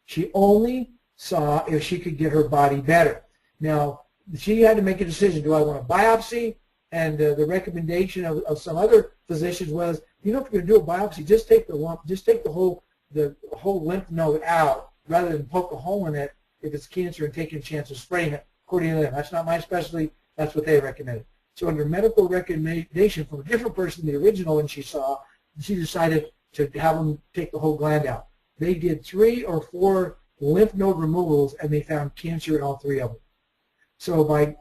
She only saw if she could get her body better. Now, she had to make a decision. Do I want a biopsy? And the recommendation of some other physicians was, if you're going to do a biopsy, just take the lump, just take the whole lymph node out rather than poke a hole in it if it's cancer and taking a chance of spraying it. According to them, that's not my specialty. That's what they recommended. So under medical recommendation from a different person than the original one she saw, she decided to have them take the whole gland out. They did 3 or 4 lymph node removals, and they found cancer in all 3 of them. So by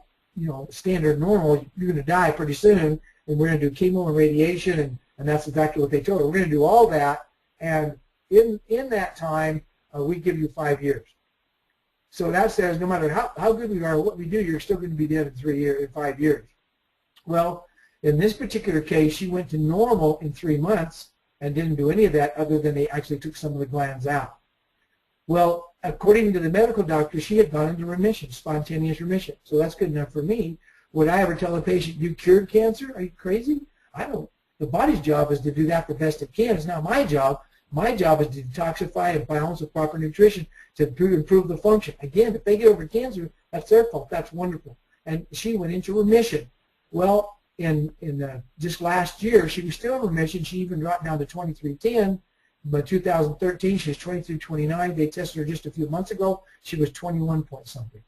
standard normal, you're going to die pretty soon, and we're going to do chemo and radiation, and that's exactly what they told her. We're going to do all that, and in that time, we give you 5 years. So that says no matter how good we are, what we do, you're still going to be dead in 5 years. Well, in this particular case, she went to normal in 3 months and didn't do any of that other than they actually took some of the glands out. Well, according to the medical doctor, she had gone into remission, spontaneous remission. So that's good enough for me. Would I ever tell a patient, you cured cancer? Are you crazy? I don't. The body's job is to do that the best it can. It's not my job. My job is to detoxify and balance with proper nutrition to improve the function. Again, if they get over cancer, that's their fault. That's wonderful. And she went into remission. Well, in just last year, she was still in remission. She even dropped down to 2310. By 2013, she was 2329. They tested her just a few months ago. She was 21 point something.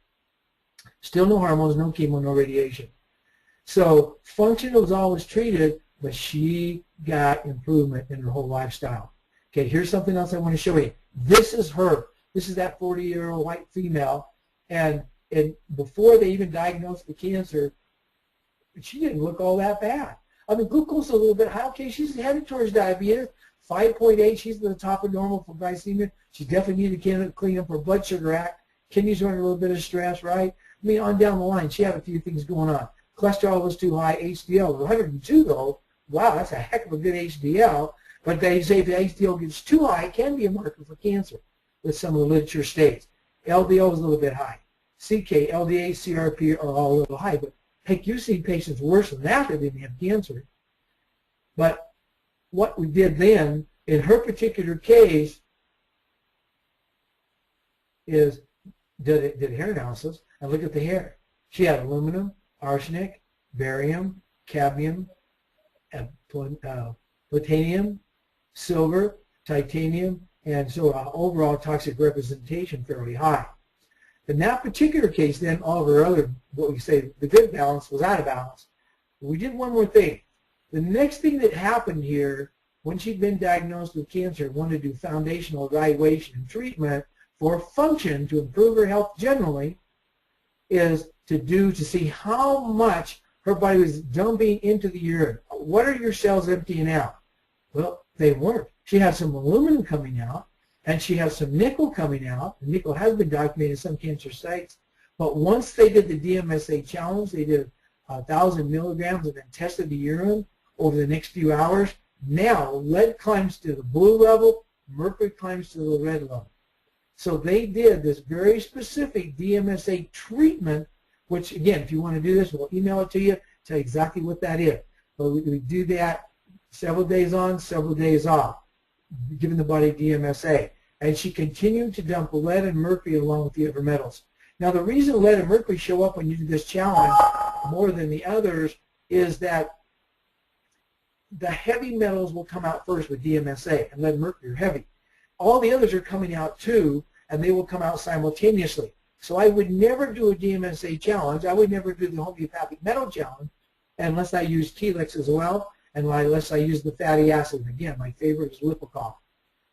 Still no hormones, no chemo, no radiation. So function was always treated, but she got improvement in her whole lifestyle. Okay, here's something else I want to show you. This is her. This is that 40-year-old white female. And before they even diagnosed the cancer, she didn't look all that bad. I mean, glucose a little bit high. Okay, she's headed towards diabetes. 5.8, she's at the top of normal for glycemia. She definitely needed to clean up her blood sugar act. Kidneys were under a little bit of stress, right? I mean, on down the line, she had a few things going on. Cholesterol was too high. HDL was 102, though. Wow, that's a heck of a good HDL. But they say if the HDL gets too high, it can be a marker for cancer, with some of the literature states. LDL was a little bit high. CK, LDA, CRP are all a little high. But heck, you've seen patients worse than that that didn't have cancer. But what we did then, in her particular case, is did hair analysis and look at the hair. She had aluminum, arsenic, barium, cadmium, plutonium, silver, titanium, and so overall toxic representation fairly high. In that particular case, then all of her other, what we say, the good balance was out of balance. We did one more thing. The next thing that happened here, when she'd been diagnosed with cancer, wanted to do foundational evaluation and treatment for function to improve her health generally, is to do to see how much her body was dumping into the urine. What are your cells emptying out? Well, they weren't. She had some aluminum coming out, and she has some nickel coming out. The nickel has been documented in some cancer sites. But once they did the DMSA challenge, they did 1,000 milligrams and then tested the urine over the next few hours. Now, lead climbs to the blue level, mercury climbs to the red level. So they did this very specific DMSA treatment, which, again, if you want to do this, we'll email it to you, tell you exactly what that is. But we do that several days on, several days off, giving the body DMSA. And she continued to dump lead and mercury along with the other metals. Now, the reason lead and mercury show up when you do this challenge more than the others is that the heavy metals will come out first with DMSA, and lead and mercury are heavy. All the others are coming out too, and they will come out simultaneously. So I would never do a DMSA challenge. I would never do the homeopathic metal challenge unless I use Helix as well, and unless I use the fatty acid. Again, my favorite is Lipocol.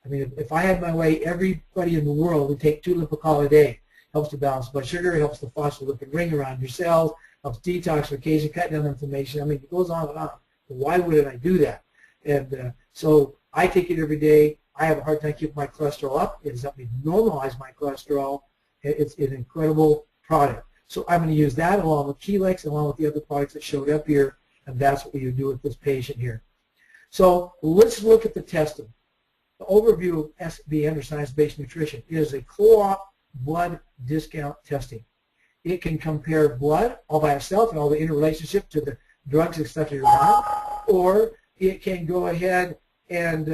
I mean, if I had my way, everybody in the world would take 2 Lipocol a day. Helps to balance blood sugar, it helps the phospholipid ring around your cells, helps detoxification, cut down inflammation. I mean, it goes on and on. But why wouldn't I do that? And so I take it every day. I have a hard time keeping my cholesterol up. It has helped me normalize my cholesterol. It's an incredible product. So I'm going to use that along with Helix, along with the other products that showed up here, and that's what we do with this patient here. So let's look at the testing. The overview of SBN, or science-based nutrition, is a co-op blood discount testing. It can compare blood all by itself and all the interrelationship to the drugs and stuff you're on, or it can go ahead and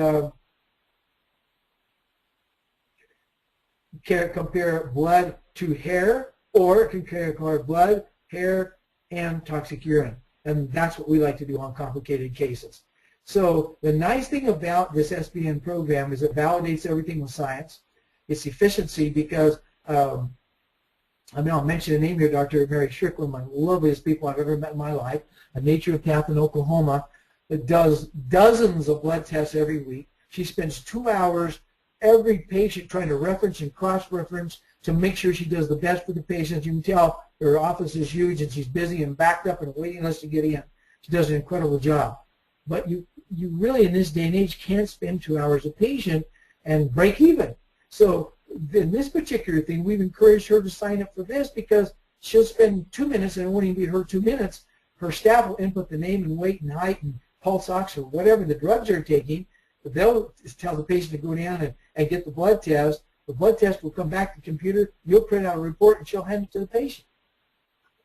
compare blood to hair, or it can compare blood, hair, and toxic urine. And that's what we like to do on complicated cases. So the nice thing about this SBN program is it validates everything with science. Its efficiency, because I mean, I'll mention a name here, Dr. Mary Strickland, one of the loveliest people I've ever met in my life, a naturopath in Oklahoma that does dozens of blood tests every week. She spends 2 hours every patient trying to reference and cross-reference to make sure she does the best for the patients. You can tell her office is huge and she's busy and backed up and a waiting list to get in. She does an incredible job. But you really, in this day and age, can't spend 2 hours a patient and break even. So in this particular thing, we've encouraged her to sign up for this because she'll spend 2 minutes, and it won't even be her 2 minutes. Her staff will input the name and weight and height and pulse ox or whatever the drugs they're taking. But they'll tell the patient to go down and get the blood test. The blood test will come back to the computer. You'll print out a report, and she'll hand it to the patient.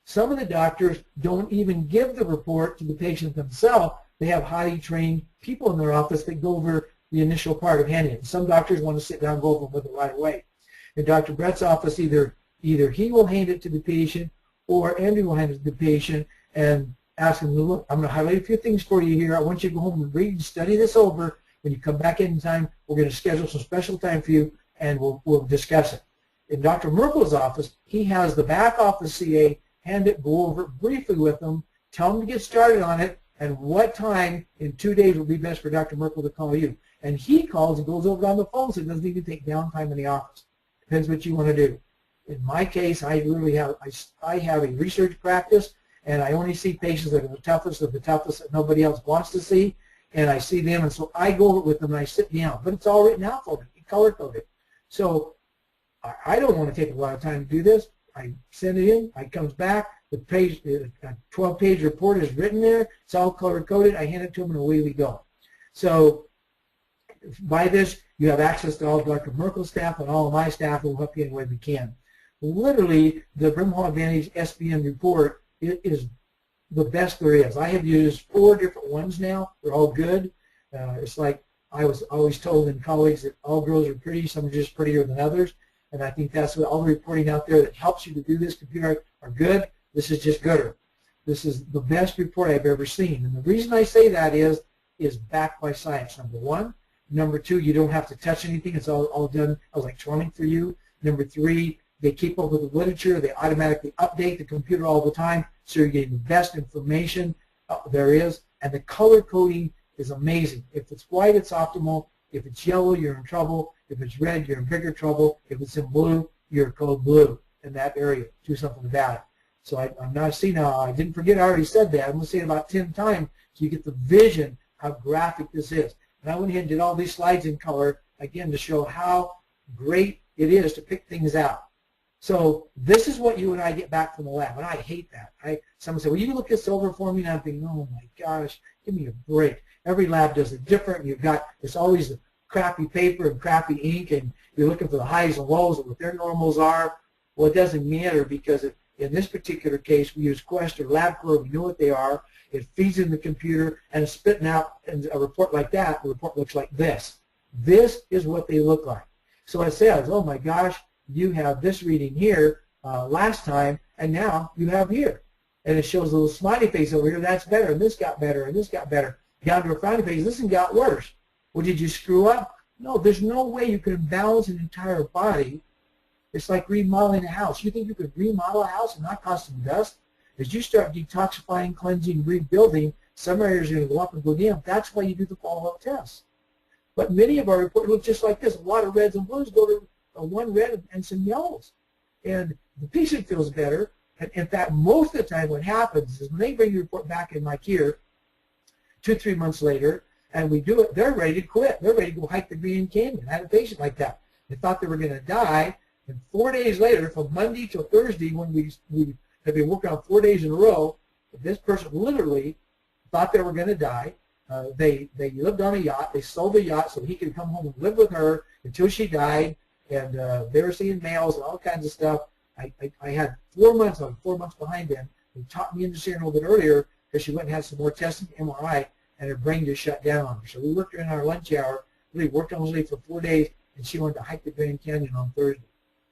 Some of the doctors don't even give the report to the patient themselves. They have highly trained people in their office that go over the initial part of handing it. Some doctors want to sit down and go over with it right away. In Dr. Brett's office, either he will hand it to the patient or Andrew will hand it to the patient and ask him, look, I'm going to highlight a few things for you here. I want you to go home and read and study this over. When you come back in time, we're going to schedule some special time for you, and we'll discuss it. In Dr. Merkel's office, he has the back office CA hand it, go over it briefly with them, tell them to get started on it, and what time in 2 days will be best for Dr. Merkel to call you. And he calls and goes over on the phone, so it doesn't even take downtime in the office. Depends what you want to do. In my case, I have a research practice, and I only see patients that are the toughest of the toughest that nobody else wants to see, and I see them, and so I go over it with them and I sit down. But it's all written out for me, color-coded. So I don't want to take a lot of time to do this. I send it in, it comes back, the page, a 12-page report is written there, it's all color-coded, I hand it to them, and away we go. So by this, you have access to all of Dr. Merkel's staff and all of my staff who will help you any way we can. Literally, the BrimhallAdvantage SBN report is the best there is. I have used 4 different ones now. They're all good. It's like I was always told in college that all girls are pretty, some are just prettier than others. And I think that's what all the reporting out there that helps you to do this computer are good. This is just gooder. This is the best report I've ever seen. And the reason I say that is backed by science, number 1. Number 2, you don't have to touch anything. It's all done electronic for you. Number 3, they keep up with the literature. They automatically update the computer all the time, so you're getting the best information there is. And the color coding is amazing. If it's white, it's optimal. If it's yellow, you're in trouble. If it's red, you're in bigger trouble. If it's in blue, you're code blue in that area. Do something about it. So I'm not seeing how, I didn't forget, I already said that. I'm going to say it about 10 times so you get the vision how graphic this is. And I went ahead and did all these slides in color, again, to show how great it is to pick things out. So this is what you and I get back from the lab, and I hate that. Someone said, well, you look this over for me, and I'm thinking, oh my gosh, give me a break. Every lab does it different. You've got, it's always the crappy paper and crappy ink, and you're looking for the highs and lows of what their normals are. Well, it doesn't matter, because in this particular case, we use Quest or LabCorp. We know what they are. It feeds in the computer, and it's spitting out a report like that. The report looks like this. This is what they look like. So it says, oh my gosh, you have this reading here last time, and now you have here. And it shows a little smiley face over here. That's better, and this got better, and this got better. Down to a frowny face, this one got worse. Well, did you screw up? No, there's no way you can balance an entire body. It's like remodeling a house. You think you could remodel a house and not cause some dust? As you start detoxifying, cleansing, rebuilding, some areas are going to go up and go down. That's why you do the follow-up tests. But many of our reports look just like this. A lot of reds and blues go to one red and some yellows. And the patient feels better. And in fact, most of the time what happens is when they bring the report back in like here, 2-3 months later, and we do it, they're ready to quit. They're ready to go hike the Grand Canyon. I had a patient like that. They thought they were going to die. And 4 days later, from Monday till Thursday, when we had been working on 4 days in a row, this person literally thought they were going to die. They lived on a yacht. They sold the yacht so he could come home and live with her until she died. And they were seeing males and all kinds of stuff. I had 4 months. I was 4 months behind them. They taught me into seeing her a little bit earlier because she went and had some more testing, MRI, and her brain just shut down on her. So we worked her in our lunch hour. We worked on her for 4 days, and she went to hike the Grand Canyon on Thursday.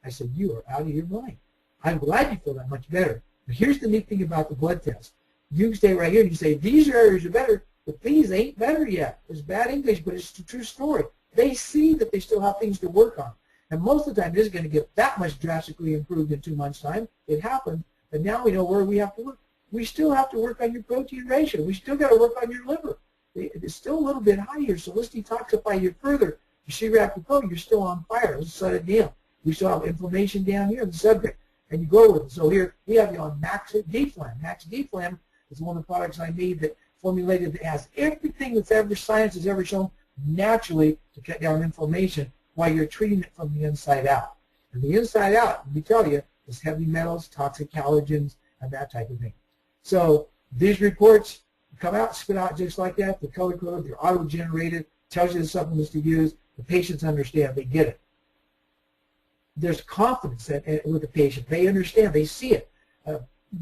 I said, you are out of your mind. I'm glad you feel that much better. But here's the neat thing about the blood test. You can stay right here and you say, these areas are better, but these ain't better yet. It's bad English, but it's the true story. They see that they still have things to work on. And most of the time, it isn't going to get that much drastically improved in 2 months' time. It happened, but now we know where we have to work. We still have to work on your protein ratio. We still got to work on your liver. It's still a little bit higher, so let's detoxify you further. You see rapid flow, you're still on fire. Let's shut it down. We still have inflammation down here in the subject, and you go with it. So here we have you on Max D-Flam. Max D-Flam is one of the products I made that formulated that has everything that's ever science has ever shown naturally to cut down inflammation while you're treating it from the inside out. And the inside out, let me tell you, is heavy metals, toxic halogens, and that type of thing. So these reports come out, spit out just like that. They're color-coded, they're auto-generated, tells you the supplements to use. The patients understand, they get it. There's confidence with the patient. They understand, they see it.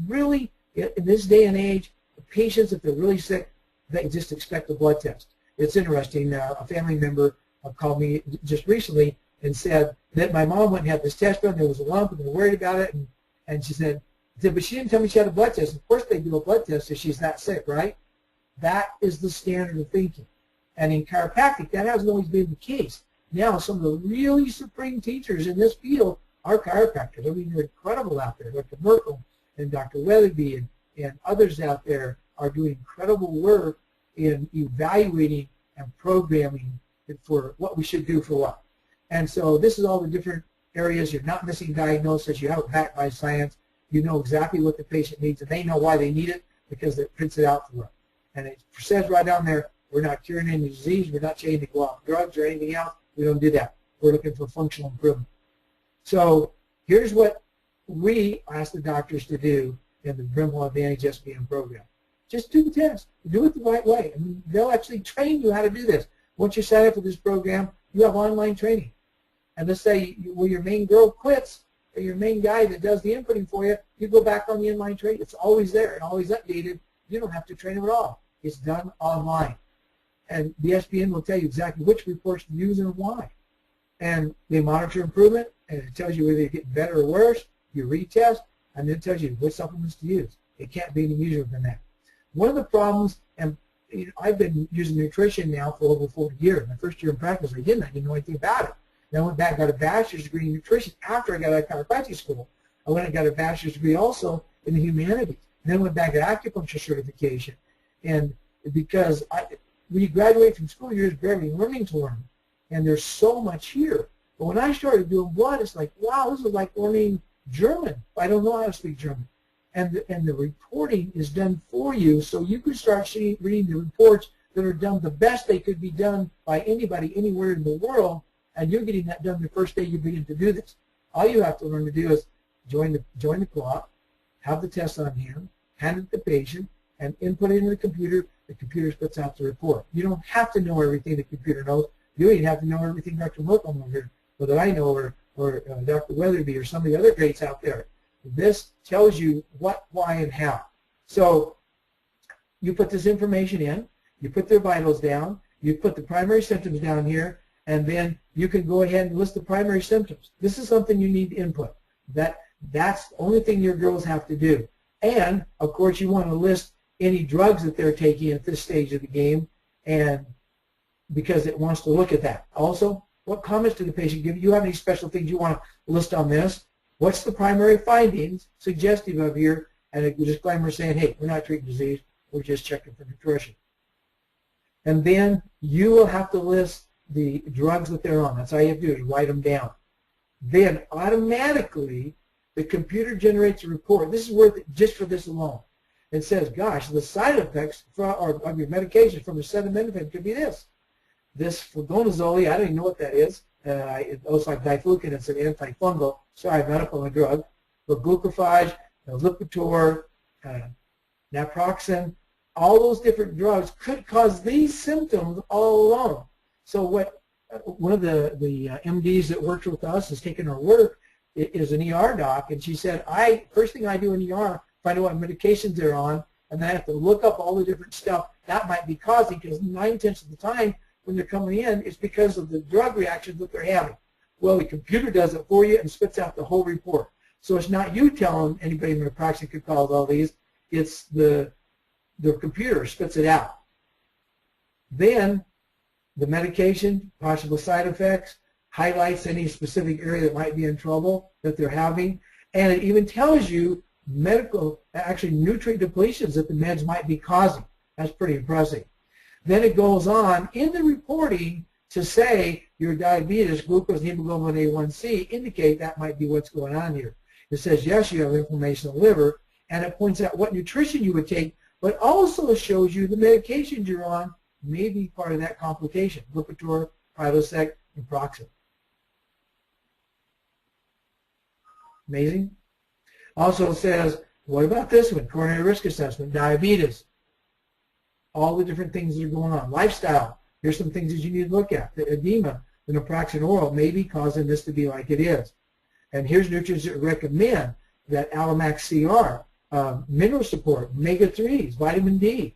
Really, in this day and age, the patients, if they're really sick, they just expect a blood test. It's interesting. A family member called me just recently and said that my mom went and had this test done. There was a lump, and they were worried about it. And she said, but she didn't tell me she had a blood test. Of course they do a blood test if she's that sick, right? That is the standard of thinking. And in chiropractic, that hasn't always been the case. Now, some of the really supreme teachers in this field are chiropractors. I mean, they're incredible out there. Dr. Merkel and Dr. Weatherby and others out there are doing incredible work in evaluating and programming for what we should do for what. And so this is all the different areas. You're not missing diagnosis. You have it backed by science. You know exactly what the patient needs, and they know why they need it because it prints it out for them. And it says right down there, we're not curing any disease. We're not changing to go off drugs or anything else. We don't do that. We're looking for functional improvement. So here's what we ask the doctors to do in the BrimhallAdvantage SBN program. Just do the test. Do it the right way. I mean, they'll actually train you how to do this. Once you sign up for this program, you have online training. And let's say well, your main girl quits, or your main guy that does the inputting for you, you go back on the online training. It's always there and always updated. You don't have to train them at all. It's done online. And the SBN will tell you exactly which reports to use and why. And they monitor improvement, and it tells you whether you're getting better or worse. You retest, and then it tells you what supplements to use. It can't be any easier than that. One of the problems, and you know, I've been using nutrition now for over 40 years. My first year in practice, I didn't know anything about it. Then I went back and got a bachelor's degree in nutrition after I got out of chiropractic school. I went and got a bachelor's degree also in the humanities. And then went back to acupuncture certification. And because when you graduate from school, you're just barely learning to learn. And there's so much here. But when I started doing blood, it's like, wow, this is like learning German. I don't know how to speak German. and the reporting is done for you, so you can start reading the reports that are done the best they could be done by anybody anywhere in the world, and you're getting that done the first day you begin to do this. All you have to learn to do is join the clock, have the test on hand, hand it to the patient, and input it into the computer. The computer spits out the report. You don't have to know everything the computer knows. You don't even have to know everything Dr. Wilcom over here, or that I know, or Dr. Weatherby, or some of the other greats out there. This tells you what, why, and how. So you put this information in, you put their vitals down, you put the primary symptoms down here, and then you can go ahead and list the primary symptoms. This is something you need to input. That's the only thing your girls have to do. And, of course, you want to list any drugs that they're taking at this stage of the game, and because it wants to look at that. Also, what comments did the patient give you? Do you have any special things you want to list on this? What's the primary findings suggestive of here? And a disclaimer saying, hey, we're not treating disease, we're just checking for nutrition. And then you will have to list the drugs that they're on. That's all you have to do is write them down. Then automatically the computer generates a report. This is worth it just for this alone. It says, gosh, the side effects of your medication from acetaminophen could be this. This fluconazole, I don't even know what that is. It looks like diflucan. It's an antifungal. Sorry, I'm not up on the drug. But glucophage, Lipitor, naproxen, all those different drugs could cause these symptoms all along. So what one of the MDs that works with us has taken her work is an ER doc, and she said, first thing I do in ER, find out what medications they're on, and then I have to look up all the different stuff that might be causing, because 9/10 of the time when they're coming in, it's because of the drug reactions that they're having. Well, the computer does it for you and spits out the whole report. So it's not you telling anybody when a practice could cause all these, it's the computer spits it out. Then the medication, possible side effects, highlights any specific area that might be in trouble that they're having, and it even tells you nutrient depletions that the meds might be causing. That's pretty impressive. Then it goes on in the reporting to say your diabetes, glucose, and hemoglobin A1C indicate that might be what's going on here. It says, yes, you have inflammation of the liver, and it points out what nutrition you would take, but also shows you the medications you're on may be part of that complication, Lipitor, Prilosec, and Proxen. Amazing. Also says, what about this one? Coronary risk assessment, diabetes, all the different things that are going on. Lifestyle, here's some things that you need to look at. The edema, the naproxen oral may be causing this to be like it is. And here's nutrients that recommend that Alamax CR, mineral support, omega-3s, vitamin D.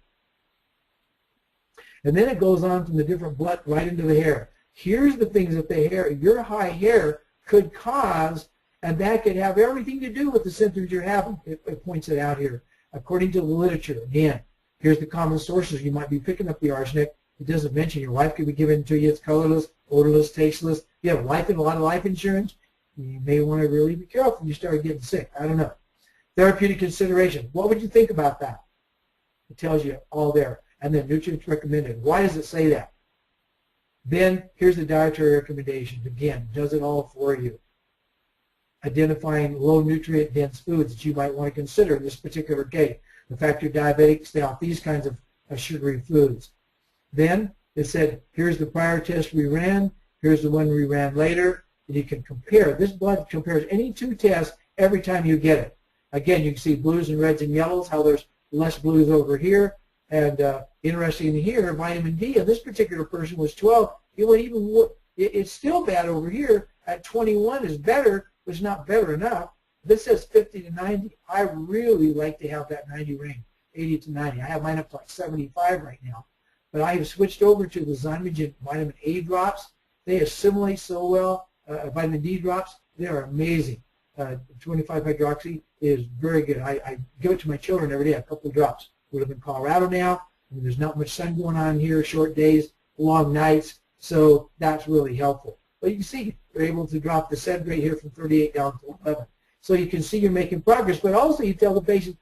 And then it goes on from the different blood right into the hair. Here's the things that the hair, your high hair could cause, and that could have everything to do with the symptoms you're having. It points it out here. According to the literature, again, here's the common sources you might be picking up the arsenic. It doesn't mention your wife could be given to you. It's colorless, odorless, tasteless. You have a lot of life insurance. You may want to really be careful when you start getting sick. I don't know. Therapeutic consideration. What would you think about that? It tells you all there. And then nutrients recommended. Why does it say that? Then here's the dietary recommendations. Again, does it all for you. Identifying low nutrient dense foods that you might want to consider in this particular case. The fact you're diabetic, stay off these kinds of sugary foods. Then it said, here's the prior test we ran, here's the one we ran later, and you can compare. This blood compares any two tests every time you get it. Again, you can see blues and reds and yellows, how there's less blues over here. And interesting here, vitamin D, and this particular person was 12. It's still bad over here. At 21 is better, but it's not better enough. This says 50 to 90. I really like to have that 90 range, 80 to 90. I have mine up to like 75 right now. But I have switched over to the Zymogen vitamin A drops. They assimilate so well. Vitamin D drops, they are amazing. 25-hydroxy is very good. I give it to my children every day, a couple of drops. We live in Colorado now, and there's not much sun going on here, short days, long nights, so that's really helpful. But you can see you're able to drop the SED rate here from 38 down to 11. So you can see you're making progress, but also you tell the patient,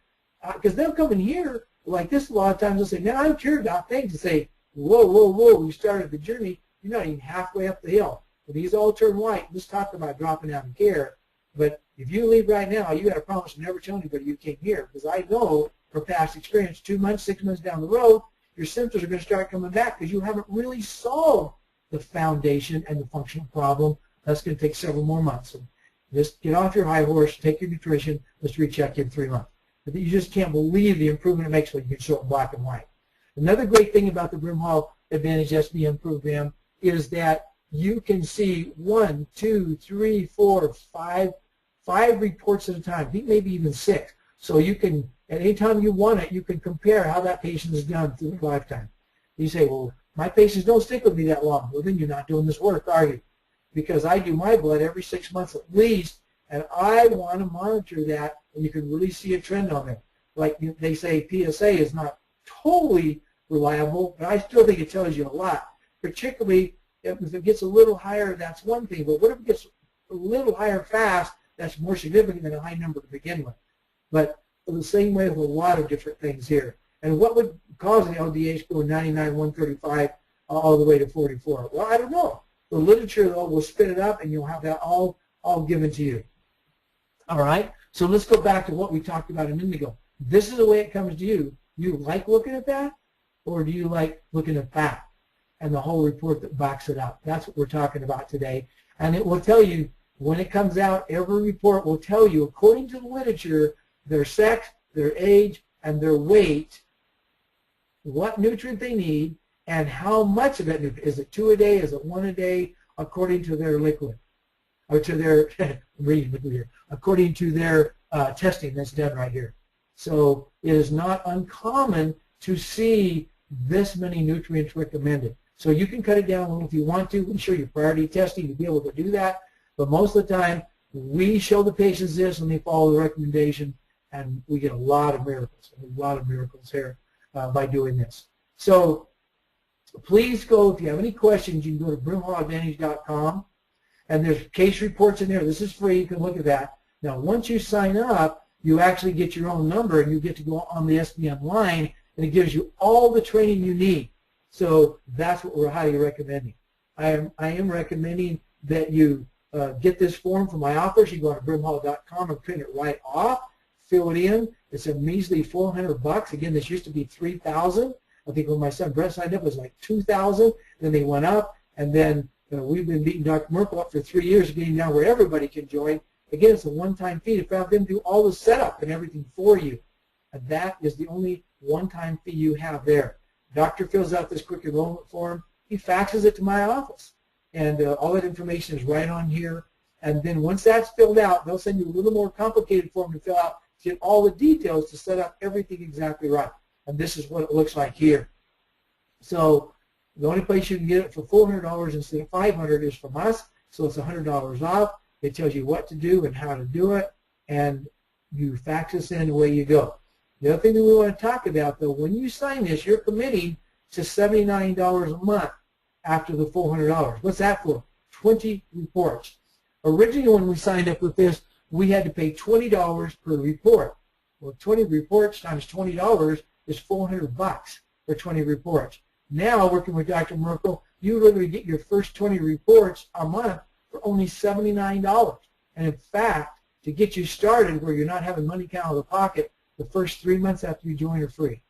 because they'll come in here like this a lot of times, they'll say, man, I'm cured, doc, thanks, and say, whoa, whoa, whoa, we started the journey, you're not even halfway up the hill. When these all turn white, let's talk about dropping out of care. But if you leave right now, you got to promise to never tell anybody you came here, because I know from past experience, 2 months, 6 months down the road, your symptoms are going to start coming back because you haven't really solved the foundation and the functional problem. That's going to take several more months. So just get off your high horse, take your nutrition, let's recheck you in 3 months. But you just can't believe the improvement it makes when you can show it in black and white. Another great thing about the BrimhallAdvantage SBN program is that you can see 1, 2, 3, 4, 5 reports at a time, maybe even 6. So you can, at any time you want it, you can compare how that patient has done through their lifetime. You say, well, my patients don't stick with me that long. Well, then you're not doing this work, are you? Because I do my blood every 6 months at least, and I want to monitor that, and you can really see a trend on it. Like they say, PSA is not totally reliable, but I still think it tells you a lot. Particularly if it gets a little higher, that's one thing. But what if it gets a little higher fast? That's more significant than a high number to begin with. But the same way with a lot of different things here. And what would cause an LDH to go 99, 135 all the way to 44? Well, I don't know. The literature, though, will spit it up, and you'll have that all given to you. All right? So let's go back to what we talked about a minute ago. This is the way it comes to you. You like looking at that, or do you like looking at that and the whole report that backs it up? That's what we're talking about today. And it will tell you, when it comes out, every report will tell you, according to the literature, their sex, their age, and their weight, what nutrient they need, and how much of that nutrient. Is it 2 a day? Is it 1 a day? According to their liquid, or to their according to their testing that's done right here. So it is not uncommon to see this many nutrients recommended. So you can cut it down if you want to. Ensure your priority testing to be able to do that. But most of the time, we show the patients this, and they follow the recommendation, and we get a lot of miracles here by doing this. So please go, if you have any questions, you can go to BrimhallAdvantage.com, and there's case reports in there. This is free. You can look at that. Now, once you sign up, you actually get your own number, and you get to go on the SBN line, and it gives you all the training you need. So that's what we're highly recommending. I am recommending that you get this form from my office. You go to Brimhall.com and print it right off, fill it in. It's a measly $400. Again, this used to be $3,000. I think when my son Brett signed up, it was like $2,000. Then they went up, and then we've been beating Dr. Merkel up for 3 years, getting down where everybody can join. Again, it's a one-time fee to have them do all the setup and everything for you. And that is the only one-time fee you have there. Doctor fills out this quick enrollment form. He faxes it to my office. And all that information is right on here. And then once that's filled out, they'll send you a little more complicated form to fill out to get all the details to set up everything exactly right. And this is what it looks like here. So the only place you can get it for $400 instead of $500 is from us. So it's $100 off. It tells you what to do and how to do it. And you fax this in, away you go. The other thing that we want to talk about, though, when you sign this, you're committing to $79 a month after the $400. What's that for? 20 reports. Originally, when we signed up with this, we had to pay $20 per report. Well, 20 reports times $20 is $400 for 20 reports. Now, working with Dr. Merkel, you literally get your first 20 reports a month for only $79. And in fact, to get you started where you're not having money come out of the pocket, the first 3 months after you join are free.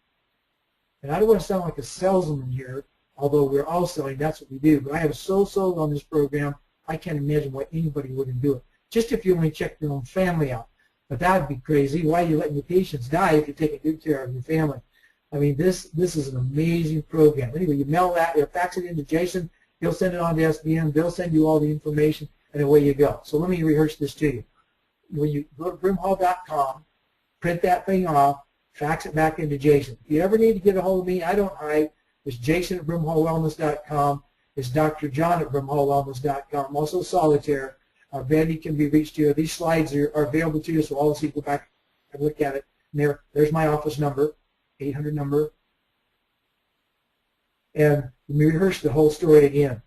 And I don't want to sound like a salesman here, although we're all selling, that's what we do. But I have so sold on this program, I can't imagine why anybody wouldn't do it. Just if you only check your own family out. But that would be crazy. Why are you letting your patients die if you're taking good care of your family? I mean, this is an amazing program. Anyway, you mail that, you fax it into Jason, he'll send it on to SBN, they'll send you all the information, and away you go. So let me rehearse this to you. When you go to Brimhall.com, print that thing off, fax it back into Jason. If you ever need to get a hold of me, I don't hide. It's Jason at BrimhallWellness.com. It's Dr. John at BrimhallWellness.com. Also Solitaire. Vandy can be reached here. These slides are available to you, so all of you go back and look at it. And there's my office number, 800 number. And let me rehearse the whole story again.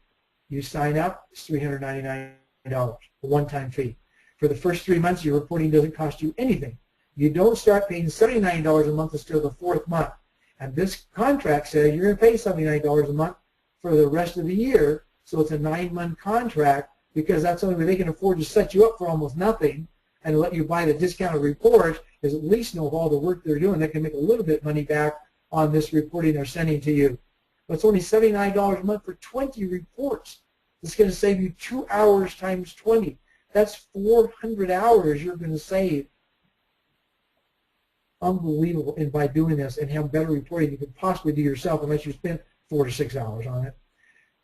You sign up, it's $399, a one-time fee. For the first 3 months, your reporting doesn't cost you anything. You don't start paying $79 a month until the 4th month. And this contract says you're going to pay $79 a month for the rest of the year, so it's a 9-month contract because that's the only way they can afford to set you up for almost nothing and let you buy the discounted report, is at least know of all the work they're doing. They can make a little bit of money back on this reporting they're sending to you. But it's only $79 a month for 20 reports. It's going to save you 2 hours times 20. That's 400 hours you're going to save. Unbelievable. And by doing this and have better reporting you could possibly do yourself unless you spent 4 to 6 hours on it.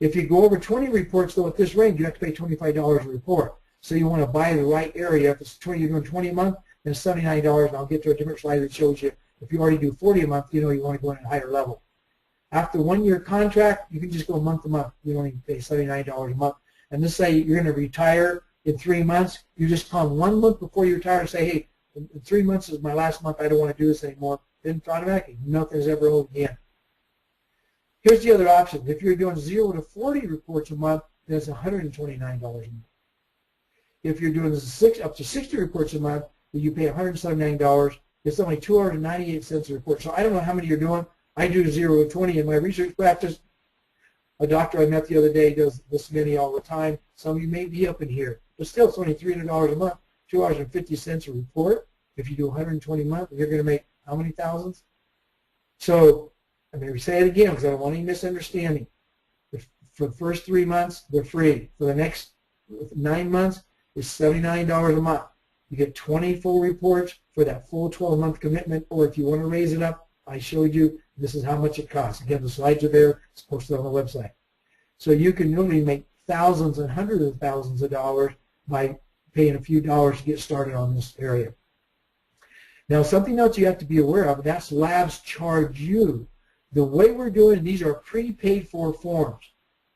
If you go over 20 reports, though, at this range, you have to pay $25 a report. So you want to buy the right area. If it's 20, you're doing 20 a month, then it's $79. And I'll get to a different slide that shows you if you already do 40 a month, you know you want to go in at a higher level. After 1 year contract, you can just go month to month. You don't even pay $79 a month. And let's say you're going to retire in 3 months. You just come 1 month before you retire and say, hey, in 3 months is my last month. I don't want to do this anymore. Then automatically, nothing's ever owed again. Here's the other option. If you're doing 0 to 40 reports a month, then it's $129 a month. If you're doing up to 60 reports a month, then you pay $179. It's only $2.98 a report. So I don't know how many you're doing. I do 0 to 20 in my research practice. A doctor I met the other day does this many all the time. Some of you may be up in here. But still, it's only $300 a month, $2.50 a report. If you do 120 a month, you're going to make how many thousands? So I'm going to say it again because I don't want any misunderstanding. For the first 3 months, they're free. For the next 9 months, it's $79 a month. You get 20 full reports for that full 12-month commitment, or if you want to raise it up, I showed you this is how much it costs. Again, the slides are there. It's posted on the website. So you can really make thousands and hundreds of thousands of dollars by paying a few dollars to get started on this area. Now, something else you have to be aware of, that's labs charge you. The way we're doing these are prepaid for forms.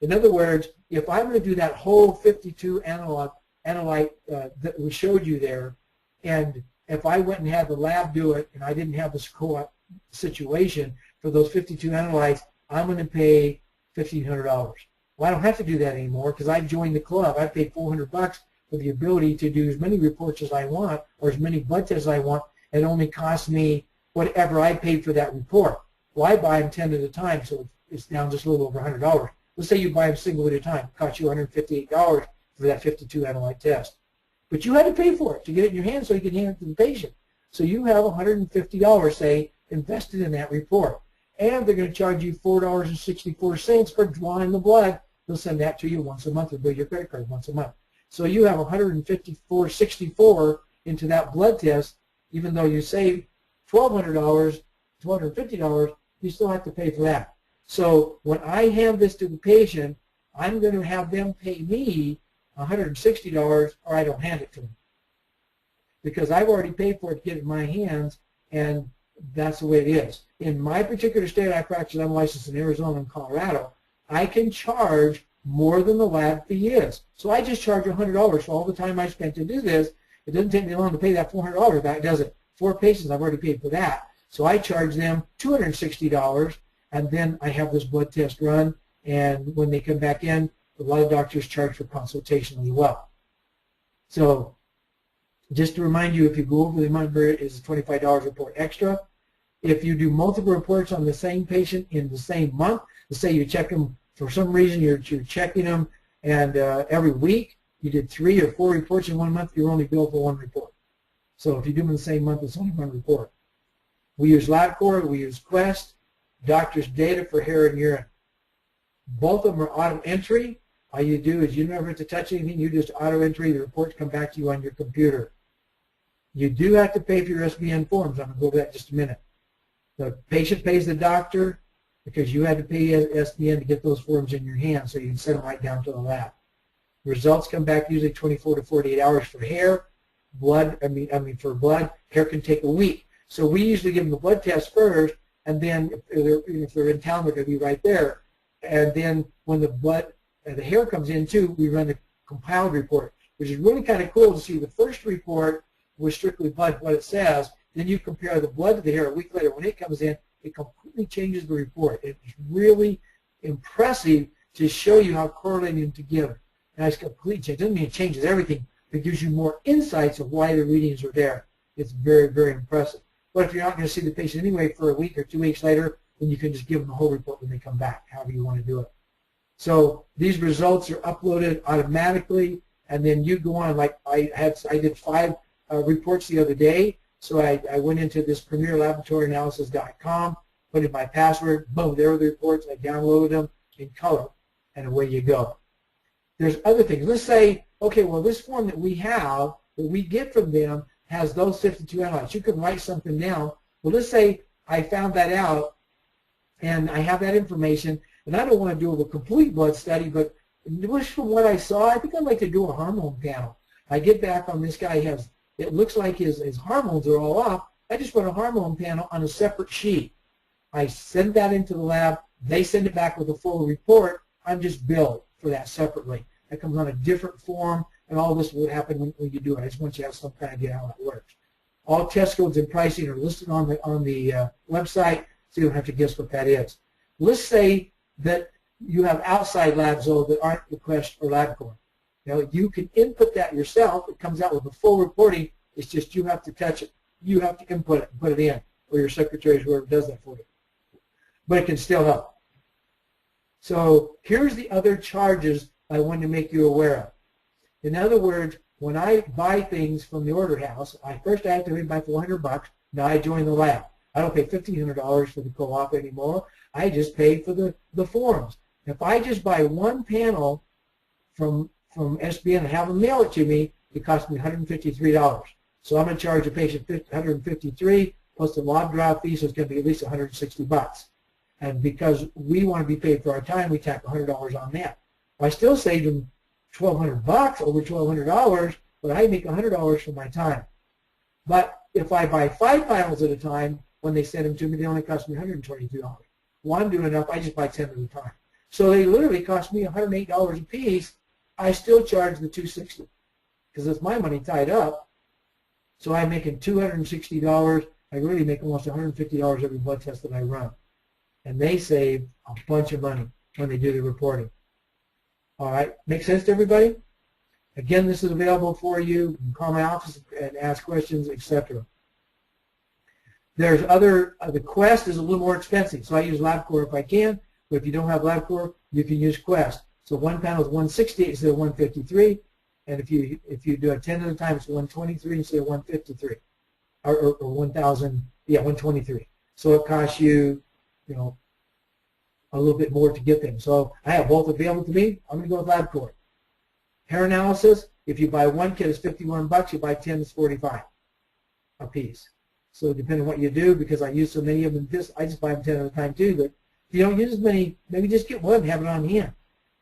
In other words, if I'm going to do that whole 52 analyte that we showed you there, and if I went and had the lab do it and I didn't have this co-op situation for those 52 analytes, I'm going to pay $1,500. Well, I don't have to do that anymore because I've joined the club. I've paid $400 for the ability to do as many reports as I want or as many blood tests as I want. It only costs me whatever I paid for that report. Well, I buy them 10 at a time, so it's down just a little over $100. Let's say you buy them single at a time. It costs you $158 for that 52 analyte test. But you had to pay for it to get it in your hand so you could hand it to the patient. So you have $150, say, invested in that report. And they're going to charge you $4.64 for drawing the blood. They'll send that to you once a month or bill your credit card once a month. So you have $154.64 into that blood test. Even though you save $1,200, $250, you still have to pay for that. So when I hand this to the patient, I'm going to have them pay me $160 or I don't hand it to them. Because I've already paid for it to get it in my hands, and that's the way it is. In my particular state I practice, I'm licensed in Arizona and Colorado, I can charge more than the lab fee is. So I just charge $100 for all the time I spent to do this. It doesn't take me long to pay that $400 back, does it? 4 patients, I've already paid for that. So I charge them $260, and then I have this blood test run, and when they come back in, a lot of doctors charge for consultation as well. So just to remind you, if you go over the number, it is a $25 report extra. If you do multiple reports on the same patient in the same month, let's say you check them, for some reason you're checking them, and every week you did 3 or 4 reports in 1 month, you're only billed for 1 report. So if you do them in the same month, it's only 1 report. We use LabCorp, we use Quest, doctor's data for hair and urine. Both of them are auto entry. All you do is you never have to touch anything, you just auto entry, the reports come back to you on your computer. You do have to pay for your SBN forms. I'm going to go over that in just a minute. The patient pays the doctor because you had to pay SBN to get those forms in your hand so you can send them right down to the lab. The results come back usually 24 to 48 hours for hair. Blood, for blood, hair can take a week. So we usually give them the blood test first, and then if they're in town, they're going to be right there. And then when the hair comes in too, we run the compiled report, which is really kind of cool to see the first report with strictly blood, what it says. Then you compare the blood to the hair a week later. When it comes in, it completely changes the report. It's really impressive to show you how correlating together. And it's complete change. It doesn't mean it changes everything. It gives you more insights of why the readings are there. It's very, very impressive. But if you're not going to see the patient anyway for a week or 2 weeks later, then you can just give them the whole report when they come back, however you want to do it. So these results are uploaded automatically and then you go on, like I did 5 reports the other day, so I went into this premierlaboratoryanalysis.com, put in my password, boom, there were the reports, I downloaded them in color, and away you go. There's other things. Let's say, okay, well, this form that we have, that we get from them, has those 52 analytes. You can write something down. Well, let's say I found that out, and I have that information, and I don't want to do a complete blood study, but just from what I saw, I think I'd like to do a hormone panel. I get back on this guy, it looks like his hormones are all off. I just run a hormone panel on a separate sheet. I send that into the lab. They send it back with a full report. I'm just billed for that separately. That comes on a different form, and all this will happen when you do it. I just want you to have some kind of idea how that works. All test codes and pricing are listed on the website, so you don't have to guess what that is. Let's say that you have outside labs, though, that aren't Request or LabCorp. You can input that yourself. It comes out with a full reporting. It's just you have to touch it. You have to input it and put it in, or your secretary, whoever does that for you. But it can still help. So here's the other charges I wanted to make you aware of. In other words, when I buy things from the order house, I have to pay my $400. Now I join the lab. I don't pay $1,500 for the co-op anymore. I just pay for the forms. If I just buy one panel from SBN and have them mail it to me, it costs me $153. So I'm going to charge the patient $153 plus the log drive fee, so it's going to be at least $160. And because we want to be paid for our time, we tack $100 on that. I still saved them $1,200, over $1,200, but I make $100 for my time. But if I buy 5 panels at a time, when they send them to me, they only cost me $122. Well, I'm doing enough, I just buy 10 at a time. So they literally cost me $108 a piece. I still charge the $260 because it's my money tied up. So I'm making $260. I really make almost $150 every blood test that I run. And they save a bunch of money when they do the reporting. All right, make sense to everybody? Again, this is available for you. You can call my office and ask questions, etc. There's the Quest is a little more expensive, so I use LabCorp if I can, but if you don't have LabCorp, you can use Quest. So one panel is $160 instead of $153, and if you do a 10 at a time, it's $123 instead of $153, or 1,000, yeah, $123. So it costs you, a little bit more to get them. So I have both available to me. I'm going to go with LabCorp. Hair analysis, if you buy one kit, it's $51. You buy 10, it's $45 a piece. So depending on what you do, because I use so many of them, I just buy them 10 at a time too. But if you don't use as many, maybe just get one and have it on hand.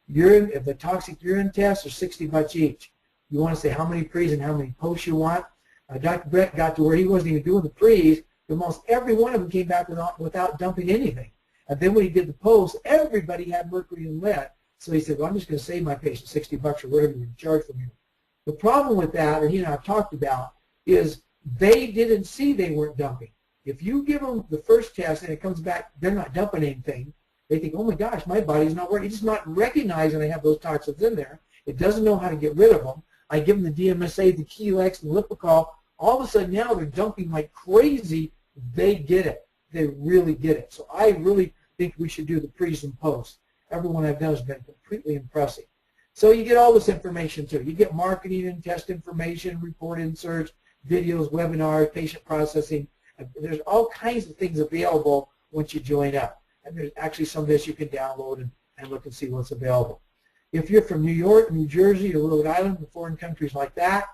If the toxic urine tests are $60 each. You want to say how many pre's and how many posts you want. Dr. Brett got to where he wasn't even doing the pre's, but most every one of them came back without dumping anything. And then when he did the post, everybody had mercury and lead. So he said, well, I'm just going to save my patient $60 or whatever you charge from you. The problem with that, and he and I have talked about, is they didn't see they weren't dumping. If you give them the first test and it comes back, they're not dumping anything, they think, oh my gosh, my body's not working. It's just not recognizing they have those toxins in there. It doesn't know how to get rid of them. I give them the DMSA, the Kelex, the Lipocol. All of a sudden now they're dumping like crazy. They get it. They really get it. So I really think we should do the pre's and posts. Everyone I've done has been completely impressive. So you get all this information too. You get marketing and test information, report inserts, videos, webinars, patient processing. There's all kinds of things available once you join up. And there's actually some of this you can download and look and see what's available. If you're from New York, New Jersey, or Rhode Island, or foreign countries like that,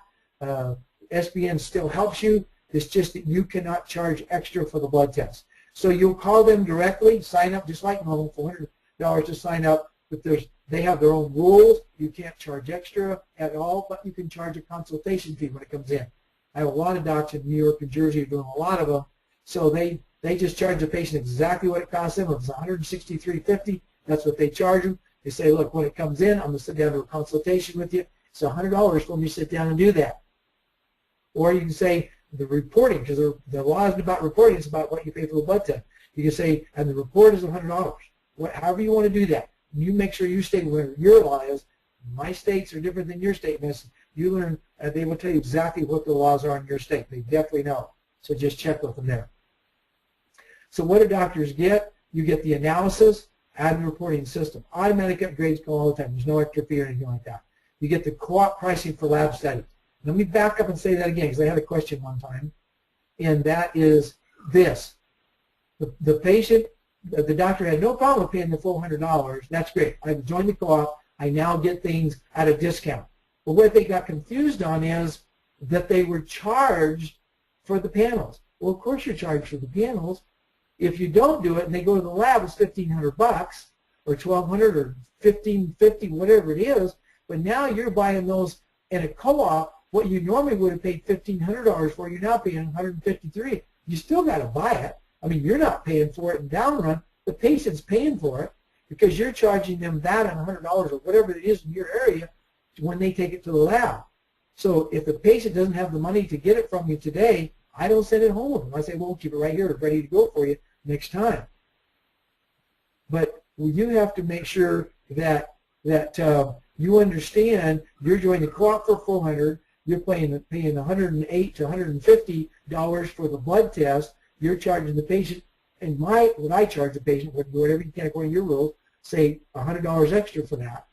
SBN still helps you. It's just that you cannot charge extra for the blood test. So you'll call them directly, sign up just like normal, $400 to sign up. But they have their own rules. You can't charge extra at all, but you can charge a consultation fee when it comes in. I have a lot of docs in New York and Jersey doing a lot of them. So they just charge the patient exactly what it costs them. If it's $163.50, that's what they charge them. They say, look, when it comes in, I'm going to sit down to a consultation with you. It's $100 for me to sit down and do that. Or you can say the reporting, because the law isn't about reporting, it's about what you pay for the blood test. You can say, and the report is $100. However you want to do that. You make sure you state where your law is. My states are different than your state. You learn, they will tell you exactly what the laws are in your state. They definitely know. So just check with them there. So what do doctors get? You get the analysis and the reporting system. Automatic upgrades go all the time. There's no extra fee or anything like that. you get the co-op pricing for lab studies. Let me back up and say that again because I had a question one time, and that is this. The patient, the doctor had no problem paying the full $100. That's great. I've joined the co-op. I now get things at a discount. But what they got confused on is that they were charged for the panels. Well, of course you're charged for the panels. If you don't do it and they go to the lab, it's $1,500 or $1,200 or $1,550, whatever it is. But now you're buying those in a co-op. What you normally would have paid $1,500 for, you're now paying $153. You still got to buy it. I mean, you're not paying for it in the down run. The patient's paying for it because you're charging them that and $100 or whatever it is in your area when they take it to the lab. So if the patient doesn't have the money to get it from you today, I don't send it home with them. I say, well, we'll keep it right here ready to go for you next time. But you have to make sure that you understand you're joining the co-op for $400. You're paying $108 to $150 for the blood test. You're charging the patient, and what I charge the patient, whatever you can according to your rules, say $100 extra for that.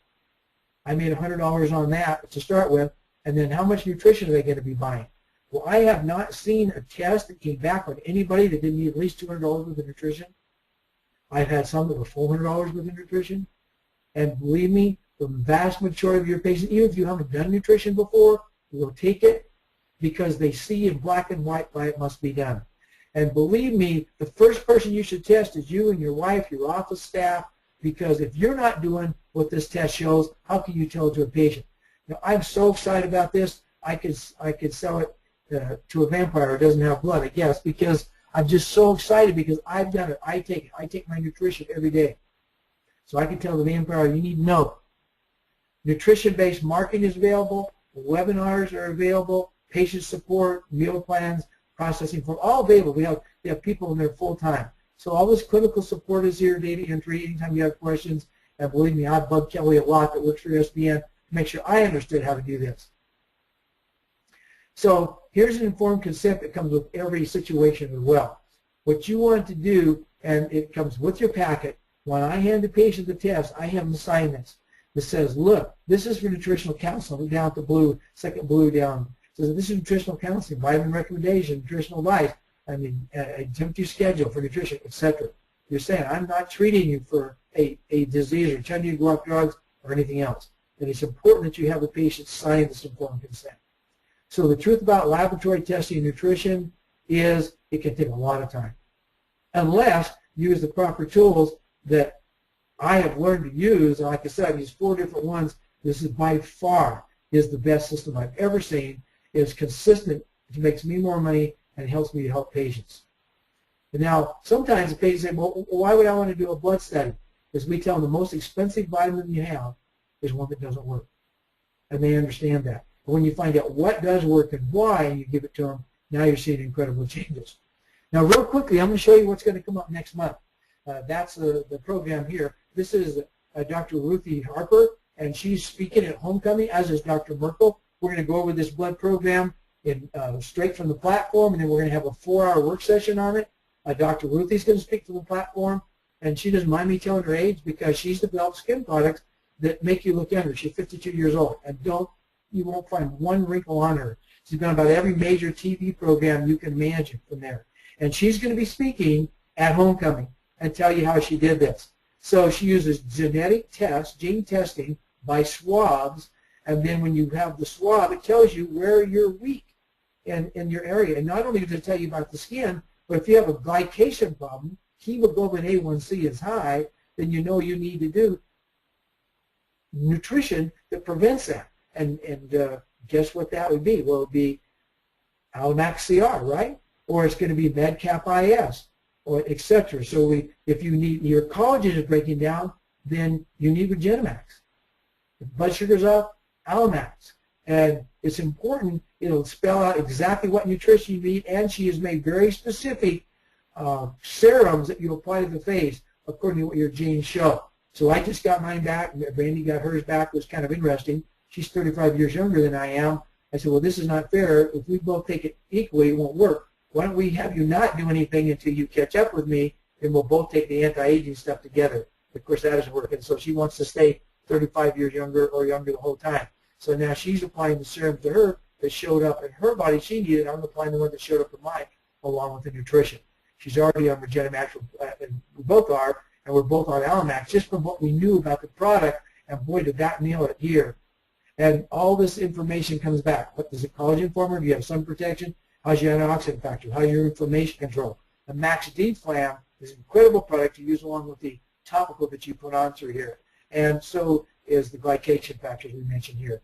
I made $100 on that to start with, and then how much nutrition are they going to be buying? Well, I have not seen a test that came back on anybody that didn't need at least $200 worth of nutrition. I've had some that were $400 worth of nutrition, and believe me, the vast majority of your patients, even if you haven't done nutrition before, will take it because they see in black and white why it must be done. And believe me, the first person you should test is you and your wife, your office staff, because if you're not doing what this test shows, how can you tell it to a patient? Now, I'm so excited about this, I could sell it to a vampire who doesn't have blood, I guess, because I'm just so excited because I've done it. I take my nutrition every day. So I can tell the vampire, you need to know. Nutrition-based marketing is available, webinars are available, patient support, meal plans, processing form, all available. We have people in there full time. So all this clinical support is here, data entry, anytime you have questions. And believe me, I bug Kelly a lot that works for SBN to make sure I understood how to do this. So here's an informed consent that comes with every situation as well. What you want to do, and it comes with your packet, when I hand the patient the test, I have them sign this. It says, look, this is for nutritional counseling. Look down at the blue, second blue down. It says, this is nutritional counseling, vitamin recommendation, nutritional advice, temperature schedule for nutrition, etc. You're saying, I'm not treating you for a disease or telling you to go off drugs or anything else. And it's important that you have the patient sign this informed consent. So the truth about laboratory testing and nutrition is it can take a lot of time. Unless you use the proper tools that I have learned to use, and like I said, I've used 4 different ones. This is by far is the best system I've ever seen. It's consistent, it makes me more money, and it helps me to help patients. And now, sometimes the patients say, well, why would I want to do a blood study? Because we tell them the most expensive vitamin you have is one that doesn't work. And they understand that. But when you find out what does work and why, and you give it to them, now you're seeing incredible changes. Now, real quickly, I'm going to show you what's going to come up next month. That's the program here. This is Dr. Ruthie Harper, and she's speaking at Homecoming, as is Dr. Merkel. We're going to go over this blood program straight from the platform, and then we're going to have a 4-hour work session on it. Dr. Ruthie's going to speak to the platform, and she doesn't mind me telling her age because she's developed skin products that make you look younger. She's 52 years old, and you won't find one wrinkle on her. She's been on about every major TV program you can imagine from there. And she's going to be speaking at Homecoming and tell you how she did this. So she uses genetic tests, gene testing by swabs, and then when you have the swab, it tells you where you're weak in your area. And not only does it tell you about the skin, but if you have a glycation problem, hemoglobin A1C is high, then you know you need to do nutrition that prevents that. And guess what that would be? Well, it would be Almax CR, right? Or it's going to be MedCap IS, or etc. So if you need your collagen is breaking down, then you need Regenemax. If blood sugar's up, Almax. And it's important, it'll spell out exactly what nutrition you need, and she has made very specific serums that you apply to the face according to what your genes show. So I just got mine back, Brandy got hers back. It was kind of interesting. She's 35 years younger than I am. I said, well, this is not fair. If we both take it equally, it won't work. Why don't we have you not do anything until you catch up with me, and we'll both take the anti-aging stuff together. Of course, that doesn't work. And so she wants to stay 35 years younger or younger the whole time. So now she's applying the serum to her that showed up in her body she needed. I'm applying the one that showed up in mine, along with the nutrition. She's already on Regenemax, and we both are, and we're both on Alamax, just from what we knew about the product, and boy, did that nail it here. And all this information comes back. What does the collagen former? Do you have sun protection? How's your antioxidant factor? How's your inflammation control? The Max D-Flam is an incredible product to use along with the topical that you put on through here. And so is the glycation factors we mentioned here.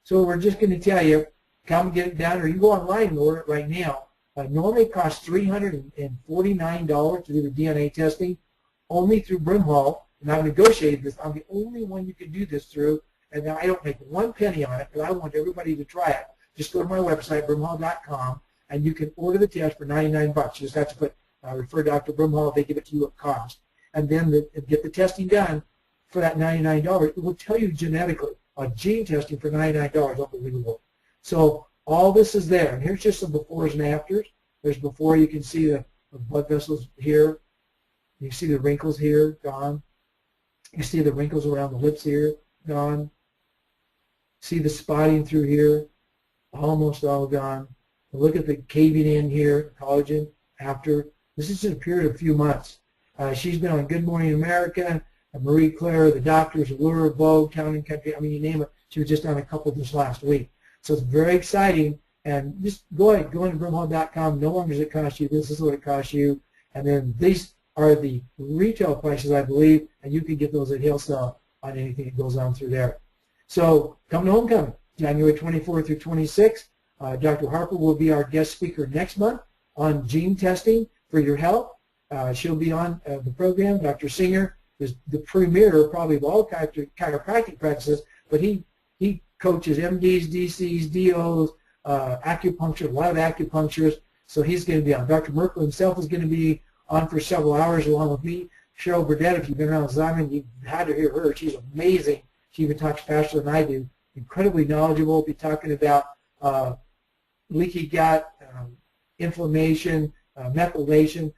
So we're just going to tell you, come get it done, or you go online and order it right now. Normally it costs $349 to do the DNA testing, only through Brimhall, and I've negotiated this. I'm the only one you can do this through, and I don't make 1 penny on it, but I want everybody to try it. Just go to my website, brimhall.com, and you can order the test for $99. You just have to put refer Dr. Brimhall. They give it to you at cost, and then get the testing done for that $99. It will tell you genetically. Gene testing for $99, unbelievable. So all this is there, and here's just some befores and afters. There's before, you can see the blood vessels here. You see the wrinkles here, gone. You see the wrinkles around the lips here, gone. See the spotting through here, almost all gone. But look at the caving in here, collagen, after. This is in a period of a few months. She's been on Good Morning America, Marie Claire, the doctors, Allure, Vogue, Town and Country, I mean, you name it. She was just on a couple this last week. So it's very exciting. And just go ahead, go into brimhall.com. No longer does it cost you. This is what it costs you. And then these are the retail prices, I believe, and you can get those at wholesale on anything that goes on through there. So come to Homecoming, January 24th through 26th. Dr. Harper will be our guest speaker next month on gene testing for your health. She'll be on the program. Dr. Singer is the premier probably of all chiropractic practices, but he coaches MDs, DCs, DOs, acupuncture, a lot of acupuncturists, so he's going to be on. Dr. Merkel himself is going to be on for several hours along with me. Cheryl Burdett, if you've been around Zion, you've had to hear her. She's amazing. She even talks faster than I do. Incredibly knowledgeable. We'll be talking about leaky gut, inflammation, methylation.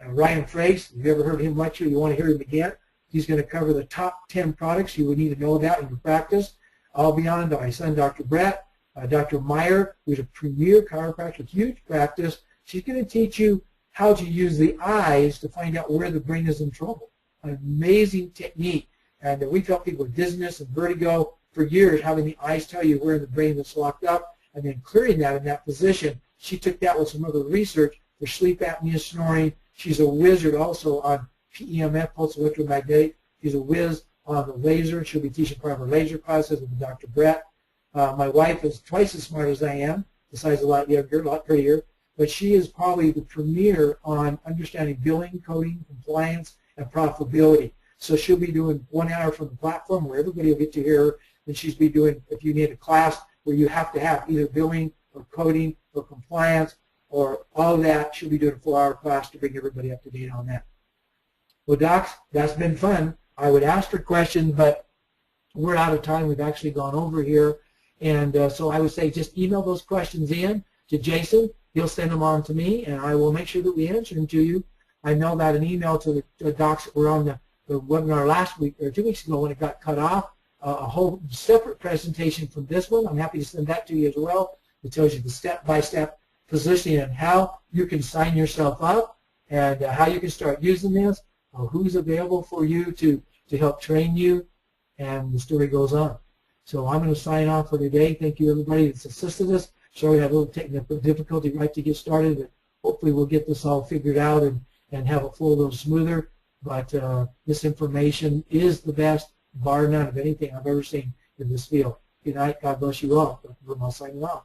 Ryan Frakes, if you've ever heard him lecture, you want to hear him again. He's going to cover the top 10 products you would need to know about in your practice. I'll be on to my son, Dr. Brett. Dr. Meyer, who's a premier chiropractor, huge practice. She's going to teach you how to use the eyes to find out where the brain is in trouble. An amazing technique. And we've helped people with dizziness and vertigo for years, having the eyes tell you where in the brain that's locked up, and then clearing that in that position. She took that with some other research for sleep apnea, snoring. She's a wizard also on PEMF, pulse electromagnetic. She's a whiz on the laser. She'll be teaching part of her laser classes with Dr. Brett. My wife is twice as smart as I am, besides a lot younger, a lot prettier, but she is probably the premier on understanding billing, coding, compliance, and profitability. So she'll be doing 1 hour from the platform where everybody will get to hear her, and she'll be doing, if you need a class where you have to have either billing or coding or compliance or all of that, she'll be doing a 4-hour class to bring everybody up to date on that. Well, docs, that's been fun. I would ask for questions, but we're out of time. We've actually gone over here. And so I would say just email those questions in to Jason. He'll send them on to me, and I will make sure that we answer them to you. I know that an email to the docs that were on the webinar last week or 2 weeks ago when it got cut off, a whole separate presentation from this one. I'm happy to send that to you as well. It tells you the step-by-step positioning and how you can sign yourself up and how you can start using this, who's available for you to help train you, and the story goes on. So I'm going to sign off for today. Thank you, everybody that's assisted us. Sorry we had a little technical difficulty right to get started, but hopefully we'll get this all figured out and have it flow a little smoother. But this information is the best, bar none, of anything I've ever seen in this field. Good night. God bless you all. Dr. Brimhall signing off.